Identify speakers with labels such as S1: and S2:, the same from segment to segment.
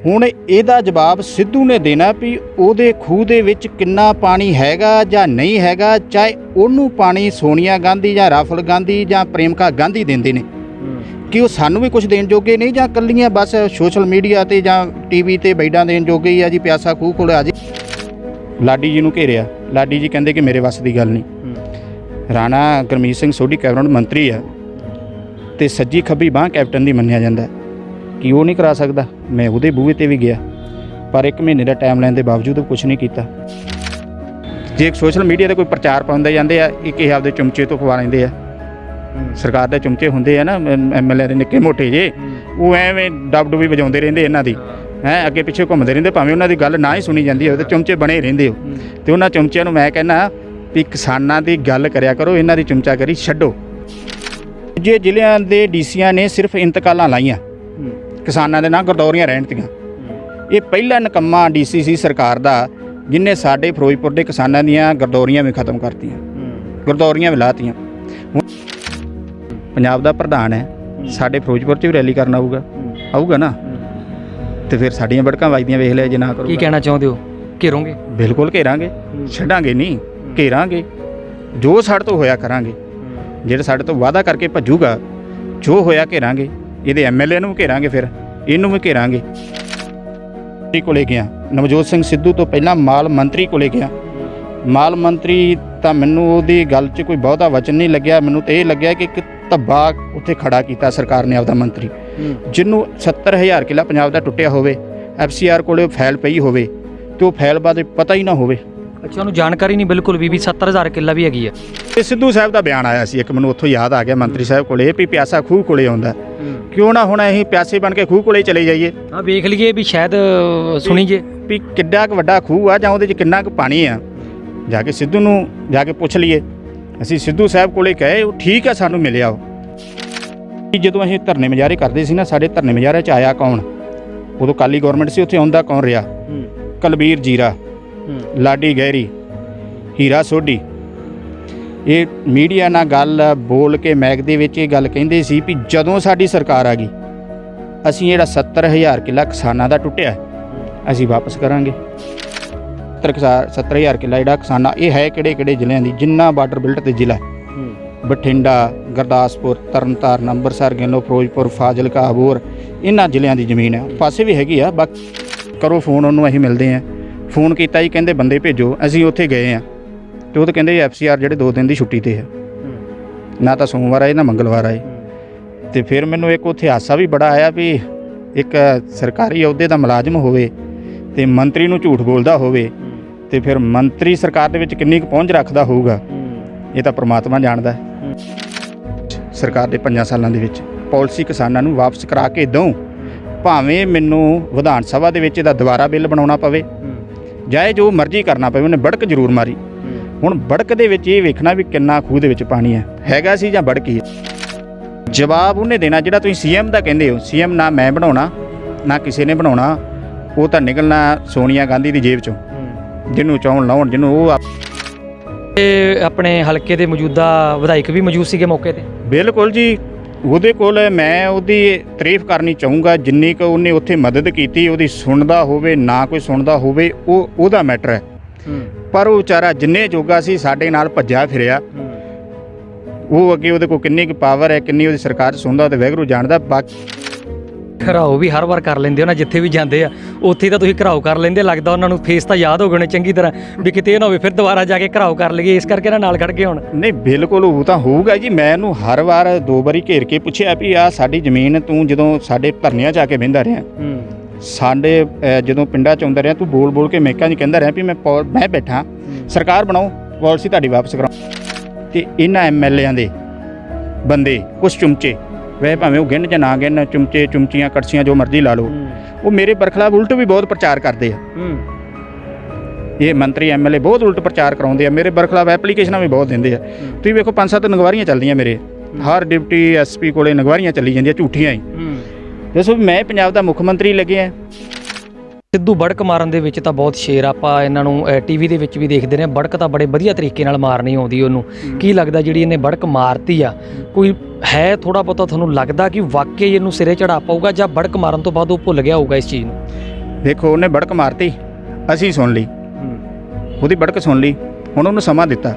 S1: ਹੁਣ ਇਹਦਾ ਜਵਾਬ ਸਿੱਧੂ ਨੇ ਦੇਣਾ ਵੀ ਉਹਦੇ ਖੂਹ ਦੇ ਵਿੱਚ ਕਿੰਨਾ ਪਾਣੀ ਹੈਗਾ ਜਾਂ ਨਹੀਂ ਹੈਗਾ, ਚਾਹੇ ਉਹਨੂੰ ਪਾਣੀ ਸੋਨੀਆ ਗਾਂਧੀ ਜਾਂ ਰਾਹੁਲ ਗਾਂਧੀ ਜਾਂ ਪ੍ਰਿਯੰਕਾ ਗਾਂਧੀ ਦਿੰਦੇ ਨੇ, ਕਿ ਉਹ ਸਾਨੂੰ ਵੀ ਕੁਝ ਦੇਣ ਜੋਗੇ ਨਹੀਂ ਜਾਂ ਕੱਲੀਆਂ ਬਸ ਸੋਸ਼ਲ ਮੀਡੀਆ ਤੇ ਜਾਂ ਟੀਵੀ ਤੇ ਬੈਡਾਂ ਦੇਣ ਜੋਗੇ ਹੀ ਆ ਜੀ। ਪਿਆਸਾ ਖੂਹ ਕੋਲ ਆ ਜੀ। ਲਾਡੀ ਜੀ ਨੂੰ ਘੇਰਿਆ, ਲਾਡੀ ਜੀ ਕਹਿੰਦੇ ਕਿ ਮੇਰੇ ਵੱਸ ਦੀ ਗੱਲ ਨਹੀਂ। ਰਾਣਾ ਗੁਰਮੀਤ ਸਿੰਘ ਸੋਢੀ ਕੈਬਨਿਟ ਮੰਤਰੀ ਆ ਤੇ ਸੱਜੀ ਖੱਬੀ ਬਾਂਹ ਕੈਪਟਨ ਦੀ ਮੰਨਿਆ ਜਾਂਦਾ ਕਿ ਉਹ ਨਹੀਂ ਕਰਾ ਸਕਦਾ। ਮੈਂ ਉਹਦੇ ਬੂਹੇ ਤੇ ਵੀ ਗਿਆ, ਪਰ 1 ਮਹੀਨੇ ਦਾ ਟਾਈਮ ਲੈਣ ਦੇ ਬਾਵਜੂਦ ਕੁਝ ਨਹੀਂ ਕੀਤਾ। ਜੇ ਇੱਕ ਸੋਸ਼ਲ ਮੀਡੀਆ ਤੇ ਕੋਈ ਪ੍ਰਚਾਰ ਪਾਉਂਦੇ ਜਾਂਦੇ ਆ, ਇੱਕ ਇਹ ਆਪਦੇ ਚਮਚੇ ਤੋਂ ਖਵਾ ਲੈਂਦੇ ਆ। ਸਰਕਾਰ ਦੇ ਚਮਚੇ ਹੁੰਦੇ ਆ ਨਾ MLA ਦੇ ਨਿੱਕੇ ਮੋਟੇ ਜੇ, ਉਹ ਐਵੇਂ ਡੱਬ-ਡੁੱਬੀ ਵਜਾਉਂਦੇ ਰਹਿੰਦੇ ਇਹਨਾਂ ਦੀ ਹੈਂ, ਅੱਗੇ ਪਿੱਛੇ ਘੁੰਮਦੇ ਰਹਿੰਦੇ, ਭਾਵੇਂ ਉਹਨਾਂ ਦੀ ਗੱਲ ਨਾ ਹੀ ਸੁਣੀ ਜਾਂਦੀ ਹੋਵੇ ਤੇ ਚਮਚੇ ਬਣੇ ਰਹਿੰਦੇ ਹੋ। ਤੇ ਉਹਨਾਂ ਚਮਚਿਆਂ ਨੂੰ ਮੈਂ ਕਹਿੰਦਾ ਵੀ ਕਿਸਾਨਾਂ ਦੀ ਗੱਲ ਕਰਿਆ ਕਰੋ, ਇਹਨਾਂ ਦੀ ਚਮਚਾਗਰੀ ਛੱਡੋ। ਜੇ ਜ਼ਿਲ੍ਹਿਆਂ ਦੇ DCਆਂ ਨੇ ਸਿਰਫ ਇੰਤਕਾਲਾਂ ਲਾਈਆਂ ਕਿਸਾਨਾਂ ਦੇ ਨਾਲ, ਗਰਦੌਰੀਆਂ ਰਹਿਣ ਤੀਆਂ। ਇਹ ਪਹਿਲਾ ਨਿਕੰਮਾ DC ਸੀ ਸਰਕਾਰ ਦਾ ਜਿਹਨੇ ਸਾਡੇ ਫਿਰੋਜ਼ਪੁਰ ਦੇ ਕਿਸਾਨਾਂ ਦੀਆਂ ਗਰਦੌਰੀਆਂ ਵੀ ਖਤਮ ਕਰਤੀਆਂ, ਗਰਦੌਰੀਆਂ ਵੀ ਲਾਤੀਆਂ। ਪੰਜਾਬ ਦਾ ਪ੍ਰਧਾਨ ਹੈ, ਸਾਡੇ ਫਿਰੋਜ਼ਪੁਰ 'ਚ ਵੀ ਰੈਲੀ ਕਰਨ ਆਊਗਾ ਨਾ, ਤੇ ਫਿਰ ਸਾਡੀਆਂ ਵੜਕਾਂ ਵੱਜਦੀਆਂ ਵੇਖ ਲਿਆ ਜੇ ਨਾ ਕਰੋ।
S2: ਕੀ ਕਹਿਣਾ ਚਾਹੁੰਦੇ ਹੋ? ਘੇਰੋਗੇ?
S1: ਬਿਲਕੁਲ ਘੇਰਾਂਗੇ, ਛੱਡਾਂਗੇ ਨਹੀਂ, ਘੇਰਾਂਗੇ। ਜੋ ਸਾਡੇ ਤੋਂ ਹੋਇਆ ਕਰਾਂਗੇ, ਜਿਹੜਾ ਸਾਡੇ ਤੋਂ ਵਾਅਦਾ ਕਰਕੇ ਭੱਜੂਗਾ, ਜੋ ਹੋਇਆ ਘੇਰਾਂਗੇ। ਇਹਦੇ MLA ਨੂੰ ਵੀ ਘੇਰਾਂਗੇ, ਫਿਰ ਇਹਨੂੰ ਵੀ ਘੇਰਾਂਗੇ। ਕੋਲੇ ਗਿਆ ਨਵਜੋਤ ਸਿੰਘ ਸਿੱਧੂ ਤੋਂ ਪਹਿਲਾਂ ਮਾਲ ਮੰਤਰੀ ਕੋਲੇ ਗਿਆ। ਮਾਲ ਮੰਤਰੀ ਤਾਂ ਮੈਨੂੰ ਉਹਦੀ ਗੱਲ 'ਚ ਕੋਈ ਬਹੁਤਾ ਵਚਨ ਨਹੀਂ ਲੱਗਿਆ। ਮੈਨੂੰ ਤਾਂ ਇਹ ਲੱਗਿਆ ਕਿ ਇੱਕ ਧੱਬਾ ਉੱਥੇ ਖੜਾ ਕੀਤਾ ਸਰਕਾਰ ਨੇ ਆਪਦਾ ਮੰਤਰੀ, ਜਿਹਨੂੰ 70,000 ਕਿੱਲਾ ਪੰਜਾਬ ਦਾ ਟੁੱਟਿਆ ਹੋਵੇ, FCR ਕੋਲੇ ਫਾਈਲ ਪਈ ਹੋਵੇ ਤੇ ਉਹ ਫਾਈਲ ਬਾਰੇ ਪਤਾ ਹੀ ਨਾ ਹੋਵੇ।
S2: ਅੱਛਾ, ਉਹਨੂੰ ਜਾਣਕਾਰੀ ਨਹੀਂ ਬਿਲਕੁਲ ਵੀ 70,000 ਕਿੱਲਾ ਵੀ ਹੈਗੀ ਹੈ।
S1: ਤੇ ਸਿੱਧੂ ਸਾਹਿਬ ਦਾ ਬਿਆਨ ਆਇਆ ਸੀ ਇੱਕ, ਮੈਨੂੰ ਉੱਥੋਂ ਯਾਦ ਆ ਗਿਆ ਮੰਤਰੀ ਸਾਹਿਬ ਕੋਲੇ ਵੀ ਪਿਆਸਾ ਖੂਹ ਕੋਲੇ ਆਉਂਦਾ। ਕਿਉਂ ਨਾ ਹੁਣ ਅਸੀਂ ਪਿਆਸੇ ਬਣ ਕੇ ਖੂਹ ਕੋਲੇ ਚਲੇ ਜਾਈਏ,
S2: ਹਾਂ ਵੇਖ ਲਈਏ ਵੀ ਸ਼ਾਇਦ ਸੁਣੀ ਜੇ
S1: ਵੀ ਕਿੱਡਾ ਕੁ ਵੱਡਾ ਖੂਹ ਆ ਜਾਂ ਉਹਦੇ 'ਚ ਕਿੰਨਾ ਕੁ ਪਾਣੀ ਆ। ਜਾ ਕੇ ਸਿੱਧੂ ਨੂੰ ਜਾ ਕੇ ਪੁੱਛ ਲਈਏ। ਅਸੀਂ ਸਿੱਧੂ ਸਾਹਿਬ ਕੋਲੇ ਕਹੇ, ਉਹ ਠੀਕ ਆ, ਸਾਨੂੰ ਮਿਲਿਆ ਉਹ। ਜਦੋਂ ਅਸੀਂ ਧਰਨੇ ਮੁਜ਼ਾਹਰੇ ਕਰਦੇ ਸੀ ਨਾ, ਸਾਡੇ ਧਰਨੇ ਮੁਜ਼ਾਹਰੇ 'ਚ ਆਇਆ ਕੌਣ? ਉਦੋਂ ਕਾਲੀ ਗੌਰਮੈਂਟ ਸੀ, ਉੱਥੇ ਆਉਂਦਾ ਕੌਣ ਰਿਹਾ? ਕੁਲਬੀਰ ਜੀਰਾ, ਲਾਡੀ ਗਹਿਰੀ, ਹੀਰਾ ਸੋਢੀ। ਇਹ ਮੀਡੀਆ ਨਾਲ ਗੱਲ ਬੋਲ ਕੇ ਮੈਕ ਦੇ ਵਿੱਚ ਇਹ ਗੱਲ ਕਹਿੰਦੇ ਸੀ ਵੀ ਜਦੋਂ ਸਾਡੀ ਸਰਕਾਰ ਆ ਗਈ, ਅਸੀਂ ਜਿਹੜਾ 70,000 ਕਿੱਲਾ ਕਿਸਾਨਾਂ ਦਾ ਟੁੱਟਿਆ ਅਸੀਂ ਵਾਪਸ ਕਰਾਂਗੇ। 70,000 ਕਿੱਲਾ ਜਿਹੜਾ ਕਿਸਾਨਾਂ, ਇਹ ਹੈ ਕਿਹੜੇ ਕਿਹੜੇ ਜ਼ਿਲ੍ਹਿਆਂ ਦੀ? ਜਿੰਨਾ ਬਾਰਡਰ ਬੈਲਟ ਤੇ ਜ਼ਿਲ੍ਹਾ, ਬਠਿੰਡਾ, ਗੁਰਦਾਸਪੁਰ, ਤਰਨਤਾਰਨ, ਅੰਮ੍ਰਿਤਸਰ, ਗਿੱਨੋ, ਫਿਰੋਜ਼ਪੁਰ, ਫਾਜ਼ਿਲਕਾ, ਅਬੋਹਰ, ਇਹਨਾਂ ਜ਼ਿਲ੍ਹਿਆਂ ਦੀ ਜ਼ਮੀਨ ਹੈ। ਪਾਸੇ ਵੀ ਹੈਗੀ ਆ। ਬਾਕੀ ਕਰੋ ਫੋਨ ਉਹਨੂੰ, ਅਸੀਂ ਮਿਲਦੇ ਹਾਂ। ਫੋਨ ਕੀਤਾ ਜੀ, ਕਹਿੰਦੇ ਬੰਦੇ ਭੇਜੋ। ਅਸੀਂ ਉੱਥੇ ਗਏ ਹਾਂ ਤੇ ਉਹ ਤਾਂ ਕਹਿੰਦੇ FCR ਜਿਹੜੇ 2 ਦਿਨ ਦੀ ਛੁੱਟੀ 'ਤੇ ਹੈ, ਨਾ ਤਾਂ ਸੋਮਵਾਰ ਆਏ ਨਾ ਮੰਗਲਵਾਰ ਆਏ। ਤੇ ਫਿਰ ਮੈਨੂੰ ਇੱਕ ਉੱਥੇ ਹਾਸਾ ਵੀ ਬੜਾ ਆਇਆ ਵੀ ਇੱਕ ਸਰਕਾਰੀ ਅਹੁਦੇ ਦਾ ਮੁਲਾਜ਼ਮ ਹੋਵੇ ਤੇ ਮੰਤਰੀ ਨੂੰ ਝੂਠ ਬੋਲਦਾ ਹੋਵੇ, ਤੇ ਫਿਰ ਮੰਤਰੀ ਸਰਕਾਰ ਦੇ ਵਿੱਚ ਕਿੰਨੀ ਕੁ ਪਹੁੰਚ ਰੱਖਦਾ ਹੋਊਗਾ, ਇਹ ਤਾਂ ਪ੍ਰਮਾਤਮਾ ਜਾਣਦਾ। ਸਰਕਾਰ ਦੇ 5 ਸਾਲਾਂ ਦੇ ਵਿੱਚ ਪਾਲਿਸੀ ਕਿਸਾਨਾਂ ਨੂੰ ਵਾਪਸ ਕਰਾ ਕੇ ਦਊਂ, ਭਾਵੇਂ ਮੈਨੂੰ ਵਿਧਾਨ ਸਭਾ ਦੇ ਵਿੱਚ ਇਹਦਾ ਦੁਬਾਰਾ ਬਿੱਲ ਬਣਾਉਣਾ ਪਵੇ, ਜਾਏ ਜੋ ਮਰਜ਼ੀ ਕਰਨਾ ਪਵੇ। ਉਹਨੇ ਬੜਕ ਜ਼ਰੂਰ ਮਾਰੀ। ਹੁਣ ਬੜਕ ਦੇ ਵਿੱਚ ਇਹ ਵੇਖਣਾ ਵੀ ਕਿੰਨਾ ਖੂਹ ਦੇ ਵਿੱਚ ਪਾਣੀ ਹੈਗਾ ਸੀ ਜਾਂ ਬੜਕੀ ਹੈ। ਜਵਾਬ ਉਹਨੇ ਦੇਣਾ ਜਿਹੜਾ ਤੁਸੀਂ CM ਦਾ ਕਹਿੰਦੇ ਹੋ। CM ਨਾ ਮੈਂ ਬਣਾਉਣਾ ਨਾ ਕਿਸੇ ਨੇ ਬਣਾਉਣਾ, ਉਹ ਤਾਂ ਨਿਕਲਣਾ ਸੋਨੀਆ ਗਾਂਧੀ ਦੀ ਜੇਬ 'ਚੋਂ, ਜਿਹਨੂੰ ਚਾਹੁਣ ਲਾਉਣ, ਜਿਹਨੂੰ ਉਹ।
S2: ਇਹ ਆਪਣੇ ਹਲਕੇ ਦੇ ਮੌਜੂਦਾ ਵਿਧਾਇਕ ਵੀ ਮੌਜੂਦ ਸੀਗੇ ਮੌਕੇ 'ਤੇ?
S1: ਬਿਲਕੁਲ ਜੀ। ਉਹਦੇ ਕੋਲ ਮੈਂ ਉਹਦੀ ਤਾਰੀਫ ਕਰਨੀ ਚਾਹੂੰਗਾ, ਜਿੰਨੀ ਕੁ ਉਹਨੇ ਉੱਥੇ ਮਦਦ ਕੀਤੀ। ਉਹਦੀ ਸੁਣਦਾ ਹੋਵੇ ਨਾ ਕੋਈ ਸੁਣਦਾ ਹੋਵੇ, ਉਹ ਉਹਦਾ ਮੈਟਰ ਹੈ। ਪਰ ਉਹ ਵਿਚਾਰਾ ਜਿੰਨੇ ਜੋਗਾ ਸੀ ਸਾਡੇ ਨਾਲ ਭੱਜਿਆ ਫਿਰਿਆ। ਉਹ ਅੱਗੇ ਉਹਦੇ ਕੋਲ ਕਿੰਨੀ ਕੁ ਪਾਵਰ ਹੈ, ਕਿੰਨੀ ਉਹਦੀ ਸਰਕਾਰ ਸੁਣਦਾ ਤੇ ਵਾਹਿਗੁਰੂ ਜਾਣਦਾ। ਬਾਕੀ
S2: ਘਰਾਓ ਵੀ ਹਰ ਵਾਰ ਕਰ ਲੈਂਦੇ ਹੋ ਨਾ, ਜਿੱਥੇ ਵੀ ਜਾਂਦੇ ਆ ਉੱਥੇ ਤਾਂ ਤੁਸੀਂ ਘਰਾਓ ਕਰ ਲੈਂਦੇ। ਲੱਗਦਾ ਉਹਨਾਂ ਨੂੰ ਫੇਸ ਤਾਂ ਯਾਦ ਹੋ ਗਏ ਨੇ ਚੰਗੀ ਤਰ੍ਹਾਂ, ਵੀ ਕਿਤੇ ਇਹ ਨਾ ਹੋਵੇ ਫਿਰ ਦੁਬਾਰਾ ਜਾ ਕੇ ਘਰਾਓ ਕਰ ਲਈਏ, ਇਸ ਕਰਕੇ ਨਾ ਨਾਲ ਖੜ ਕੇ ਹੁਣ। ਨਹੀਂ ਬਿਲਕੁਲ ਉਹ ਤਾਂ ਹੋਊਗਾ ਜੀ। ਮੈਂ ਇਹਨੂੰ ਹਰ ਵਾਰ 2 ਵਾਰੀ ਘੇਰ ਕੇ ਪੁੱਛਿਆ ਵੀ ਆ ਸਾਡੀ ਜ਼ਮੀਨ ਤੂੰ ਜਦੋਂ ਸਾਡੇ ਧਰਨਿਆਂ 'ਚ ਆ ਕੇ ਬਹਿੰਦਾ ਰਿਹਾ, ਸਾਡੇ ਜਦੋਂ ਪਿੰਡਾਂ 'ਚ ਆਉਂਦਾ ਰਿਹਾ, ਤੂੰ ਬੋਲ ਬੋਲ ਕੇ ਮੈਕਾਂ 'ਚ ਕਹਿੰਦਾ ਰਿਹਾ ਵੀ ਮੈਂ ਬੈਠਾ, ਸਰਕਾਰ ਬਣਾਓ, ਪਾਲਿਸੀ ਤੁਹਾਡੀ ਵਾਪਸ ਕਰਾਓ। ਤੇ ਇਹਨਾਂ MLAਆਂ ਦੇ ਬੰਦੇ ਕੁਛ ਚੁਮਚੇ, ਵੈਸੇ ਭਾਵੇਂ ਉਹ ਗਿਣ ਜਾਂ ਨਾ ਗਿਣ, ਚੁਮਚੇ ਚੁਮਚੀਆਂ ਕੜਛੀਆਂ ਜੋ ਮਰਜ਼ੀ ਲਾ ਲਓ, ਉਹ ਮੇਰੇ ਬਰਖਲਾਫ ਉਲਟ ਵੀ ਬਹੁਤ ਪ੍ਰਚਾਰ ਕਰਦੇ ਆ। ਇਹ ਮੰਤਰੀ MLA ਬਹੁਤ ਉਲਟ ਪ੍ਰਚਾਰ ਕਰਾਉਂਦੇ ਆ, ਮੇਰੇ ਬਰਖਲਾਫ ਐਪਲੀਕੇਸ਼ਨਾਂ ਵੀ ਬਹੁਤ ਦਿੰਦੇ ਆ। ਤੁਸੀਂ ਵੇਖੋ 5-7 ਨਗਵਾਰੀਆਂ ਚੱਲਦੀਆਂ ਮੇਰੇ, ਹਰ ਡਿਪਟੀ SP ਕੋਲੇ ਨਗਵਾਰੀਆਂ ਚੱਲੀ ਜਾਂਦੀਆਂ ਝੂਠੀਆਂ ਹੀ। ਦੱਸੋ ਮੈਂ ਪੰਜਾਬ ਦਾ ਮੁੱਖ ਮੰਤਰੀ ਲੱਗਿਆ। ਸਿੱਧੂ ਬੜਕ ਮਾਰਨ ਦੇ ਵਿੱਚ ਤਾਂ ਬਹੁਤ ਸ਼ੇਰ, ਆਪਾਂ ਇਹਨਾਂ ਨੂੰ TV ਦੇ ਵਿੱਚ ਵੀ ਦੇਖਦੇ ਨੇ। ਬੜਕ ਤਾਂ ਬੜੇ ਵਧੀਆ ਤਰੀਕੇ ਨਾਲ ਮਾਰਨੀ ਆਉਂਦੀ ਉਹਨੂੰ। ਕੀ ਲੱਗਦਾ ਜਿਹੜੀ ਇਹਨੇ ਬੜਕ ਮਾਰਤੀ ਆ, ਕੋਈ ਹੈ ਥੋੜਾ ਬਹੁਤਾ ਤੁਹਾਨੂੰ ਲੱਗਦਾ ਕਿ ਵਾਕਈ ਇਹਨੂੰ ਸਿਰੇ ਚੜਾ ਪਾਊਗਾ, ਜਾਂ ਬੜਕ ਮਾਰਨ ਤੋਂ ਬਾਅਦ ਉਹ ਭੁੱਲ ਗਿਆ ਹੋਊਗਾ ਇਸ ਚੀਜ਼ ਨੂੰ?
S1: ਦੇਖੋ ਉਹਨੇ ਬੜਕ ਮਾਰਤੀ, ਅਸੀਂ ਸੁਣ ਲਈ, ਉਹਦੀ ਬੜਕ ਸੁਣ ਲਈ, ਹੁਣ ਉਹਨੂੰ ਸਮਾਂ ਦਿੱਤਾ।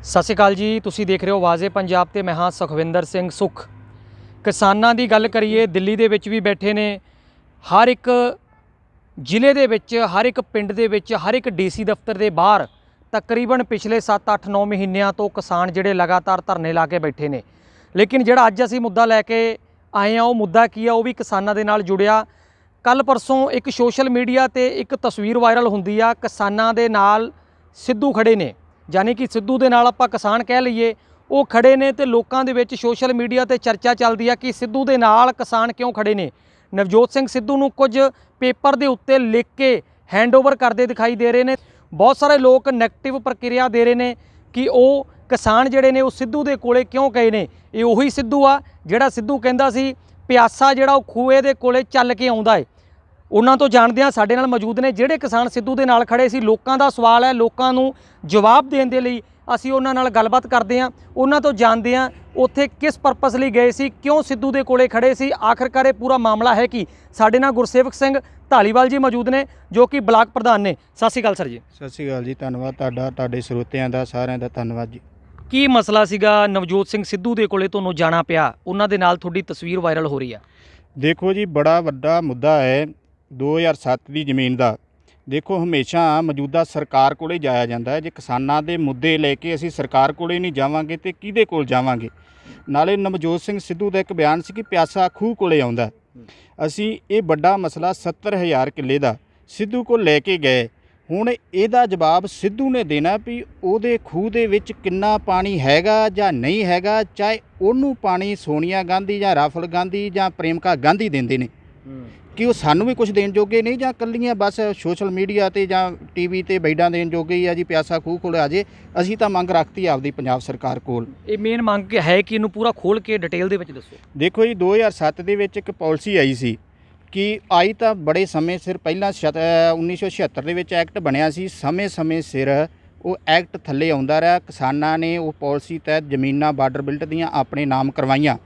S2: ਸਤਿ ਸ਼੍ਰੀ ਅਕਾਲ ਜੀ, ਤੁਸੀਂ ਦੇਖ ਰਹੇ ਹੋ ਆਵਾਜ਼ੇ ਪੰਜਾਬ ਤੇ ਮੈਂ ਹਾਂ ਸੁਖਵਿੰਦਰ ਸਿੰਘ ਸੁਖ। ਕਿਸਾਨਾਂ ਦੀ ਗੱਲ ਕਰੀਏ, ਦਿੱਲੀ ਦੇ ਵਿੱਚ ਵੀ ਬੈਠੇ ਨੇ, ਹਰ ਇੱਕ ਜ਼ਿਲ੍ਹੇ ਦੇ ਵਿੱਚ, ਹਰ ਇੱਕ ਪਿੰਡ ਦੇ ਵਿੱਚ, ਹਰ ਇੱਕ ਡੀਸੀ ਦਫ਼ਤਰ ਦੇ ਬਾਹਰ ਤਕਰੀਬਨ ਪਿਛਲੇ 7-8-9 ਮਹੀਨਿਆਂ ਤੋਂ ਕਿਸਾਨ ਜਿਹੜੇ ਲਗਾਤਾਰ ਧਰਨੇ ਲਾ ਕੇ ਬੈਠੇ ਨੇ। ਲੇਕਿਨ ਜਿਹੜਾ ਅੱਜ ਅਸੀਂ ਮੁੱਦਾ ਲੈ ਕੇ ਆਏ ਆ, ਉਹ ਮੁੱਦਾ ਕੀ ਆ, ਉਹ ਵੀ ਕਿਸਾਨਾਂ ਦੇ ਨਾਲ ਜੁੜਿਆ। ਕੱਲ ਪਰਸੋਂ ਇੱਕ ਸੋਸ਼ਲ ਮੀਡੀਆ ਤੇ ਇੱਕ ਤਸਵੀਰ ਵਾਇਰਲ ਹੁੰਦੀ ਆ, ਕਿਸਾਨਾਂ ਦੇ ਨਾਲ ਸਿੱਧੂ ਖੜੇ ਨੇ, ਯਾਨੀ ਕਿ ਸਿੱਧੂ ਦੇ ਨਾਲ ਆਪਾਂ ਕਿਸਾਨ ਕਹਿ ਲਈਏ, ਉਹ ਖੜੇ ਨੇ ਤੇ ਲੋਕਾਂ ਦੇ ਵਿੱਚ ਸੋਸ਼ਲ ਮੀਡੀਆ ਤੇ ਚਰਚਾ ਚੱਲਦੀ ਆ ਕਿ ਸਿੱਧੂ ਦੇ ਨਾਲ ਕਿਸਾਨ ਕਿਉਂ ਖੜੇ ਨੇ। ਨਵਜੋਤ ਸਿੰਘ ਸਿੱਧੂ ਨੂੰ ਕੁਝ ਪੇਪਰ ਦੇ ਉੱਤੇ ਲਿਖ ਕੇ ਹੈਂਡਓਵਰ ਕਰਦੇ ਦਿਖਾਈ ਦੇ ਰਹੇ ਨੇ। ਬਹੁਤ ਸਾਰੇ ਲੋਕ ਨੈਗੇਟਿਵ ਪ੍ਰਕਿਰਿਆ ਦੇ ਰਹੇ ਨੇ ਕਿ ਉਹ ਕਿਸਾਨ ਜਿਹੜੇ ਨੇ ਉਹ ਸਿੱਧੂ ਦੇ ਕੋਲੇ ਕਿਉਂ ਗਏ ਨੇ। ਇਹ ਉਹੀ ਸਿੱਧੂ ਆ ਜਿਹੜਾ ਸਿੱਧੂ ਕਹਿੰਦਾ ਸੀ ਪਿਆਸਾ ਜਿਹੜਾ ਉਹ ਖੂਏ ਦੇ ਕੋਲੇ ਚੱਲ ਕੇ ਆਉਂਦਾ ਏ। ਉਹਨਾਂ ਤੋਂ ਜਾਣਦੇ ਹਾਂ, ਸਾਡੇ ਨਾਲ ਮੌਜੂਦ ਨੇ ਜਿਹੜੇ ਕਿਸਾਨ ਸਿੱਧੂ ਦੇ ਨਾਲ ਖੜੇ ਸੀ। ਲੋਕਾਂ ਦਾ ਸਵਾਲ ਹੈ, ਲੋਕਾਂ ਨੂੰ ਜਵਾਬ ਦੇਣ ਦੇ ਲਈ ਅਸੀਂ ਉਹਨਾਂ ਨਾਲ ਗੱਲਬਾਤ ਕਰਦੇ ਹਾਂ, ਉਹਨਾਂ ਤੋਂ ਜਾਣਦੇ ਹਾਂ ਉੱਥੇ ਕਿਸ ਪਰਪਸ ਲਈ ਗਏ ਸੀ, ਕਿਉਂ ਸਿੱਧੂ ਦੇ ਕੋਲੇ ਖੜੇ ਸੀ, ਆਖਰਕਾਰ ਇਹ ਪੂਰਾ ਮਾਮਲਾ ਹੈ ਕੀ। ਸਾਡੇ ਨਾਲ ਗੁਰਸੇਵਕ ਸਿੰਘ ਢਾਲੀਵਾਲ ਜੀ ਮੌਜੂਦ ਨੇ, ਜੋ ਕਿ ਬਲਾਕ ਪ੍ਰਧਾਨ ਨੇ। ਸਤਿ ਸ਼੍ਰੀ ਅਕਾਲ ਸਰ ਜੀ।
S1: ਸਤਿ ਸ਼੍ਰੀ ਅਕਾਲ ਜੀ, ਧੰਨਵਾਦ ਤੁਹਾਡਾ, ਤੁਹਾਡੇ ਸਰੋਤਿਆਂ ਦਾ, ਸਾਰਿਆਂ ਦਾ ਧੰਨਵਾਦ ਜੀ।
S2: ਕੀ ਮਸਲਾ ਸੀਗਾ ਨਵਜੋਤ ਸਿੰਘ ਸਿੱਧੂ ਦੇ ਕੋਲੇ ਤੁਹਾਨੂੰ ਜਾਣਾ ਪਿਆ, ਉਹਨਾਂ ਦੇ ਨਾਲ ਤੁਹਾਡੀ ਤਸਵੀਰ ਵਾਇਰਲ ਹੋ ਰਹੀ ਆ?
S1: ਦੇਖੋ ਜੀ, ਬੜਾ ਵੱਡਾ ਮੁੱਦਾ ਹੈ 2007 ਦੀ ਜ਼ਮੀਨ ਦਾ। ਦੇਖੋ, ਹਮੇਸ਼ਾ ਮੌਜੂਦਾ ਸਰਕਾਰ ਕੋਲੇ ਜਾਇਆ ਜਾਂਦਾ ਹੈ। ਜੇ ਕਿਸਾਨਾਂ ਦੇ ਮੁੱਦੇ ਲੈ ਕੇ ਅਸੀਂ ਸਰਕਾਰ ਕੋਲੇ ਨਹੀਂ ਜਾਵਾਂਗੇ ਤੇ ਕਿਹਦੇ ਕੋਲ ਜਾਵਾਂਗੇ। ਨਾਲੇ ਨਵਜੋਤ ਸਿੰਘ ਸਿੱਧੂ ਦਾ ਇੱਕ ਬਿਆਨ ਸੀ ਕਿ ਪਿਆਸਾ ਖੂਹ ਕੋਲੇ ਆਉਂਦਾ। ਅਸੀਂ ਇਹ ਵੱਡਾ ਮਸਲਾ 70,000 ਕਿੱਲੇ ਦਾ ਸਿੱਧੂ ਕੋਲ ਲੈ ਕੇ ਗਏ। ਹੁਣ ਇਹਦਾ ਜਵਾਬ ਸਿੱਧੂ ਨੇ ਦੇਣਾ ਵੀ ਉਹਦੇ ਖੂਹ ਦੇ ਵਿੱਚ ਕਿੰਨਾ ਪਾਣੀ ਹੈਗਾ ਜਾਂ ਨਹੀਂ ਹੈਗਾ। ਚਾਹੇ ਉਹਨੂੰ ਪਾਣੀ ਸੋਨੀਆ ਗਾਂਧੀ ਜਾਂ ਰਾਹੁਲ ਗਾਂਧੀ ਜਾਂ ਪ੍ਰਿਯੰਕਾ ਗਾਂਧੀ ਦਿੰਦੇ ਨੇ, ਕਿ ਉਹ ਸਾਨੂੰ ਵੀ ਕੁਝ ਦੇਣ ਜੋਗੇ ਨਹੀਂ, ਜਾਂ ਇਕੱਲੀਆਂ ਬਸ ਸੋਸ਼ਲ ਮੀਡੀਆ ਤੇ ਜਾਂ ਟੀਵੀ ਤੇ ਬੈਡਾਂ ਦੇਣ ਜੋਗੇ ਹੀ ਆ ਜੀ ਪਿਆਸਾ ਖੂਹ ਕੋਲ ਆ ਜੇ। ਅਸੀਂ ਤਾਂ ਮੰਗ ਰੱਖਤੀ ਆਪਦੀ ਪੰਜਾਬ ਸਰਕਾਰ ਕੋਲ। ਇਹ
S2: ਮੇਨ ਮੰਗ ਹੈ ਕਿ ਇਹਨੂੰ ਪੂਰਾ ਖੋਲ ਕੇ ਡਿਟੇਲ ਦੇ ਵਿੱਚ ਦੱਸੋ।
S1: ਦੇਖੋ ਜੀ, 2007 ਦੇ ਵਿੱਚ ਇੱਕ ਪਾਲਿਸੀ ਆਈ ਸੀ, ਕਿ ਆਈ ਤਾਂ ਬੜੇ ਸਮੇਂ ਸਿਰ ਪਹਿਲਾਂ 1976 ਦੇ ਵਿੱਚ ਐਕਟ ਬਣਿਆ ਸੀ। ਸਮੇਂ ਸਿਰ ਉਹ ਐਕਟ ਥੱਲੇ ਆਉਂਦਾ ਰਿਹਾ। ਕਿਸਾਨਾਂ ਨੇ ਉਹ ਪਾਲਿਸੀ ਤਹਿਤ ਜ਼ਮੀਨਾਂ ਬਾਰਡਰ ਬਿਲਟ ਦੀਆਂ ਆਪਣੇ ਨਾਮ ਕਰਵਾਈਆਂ।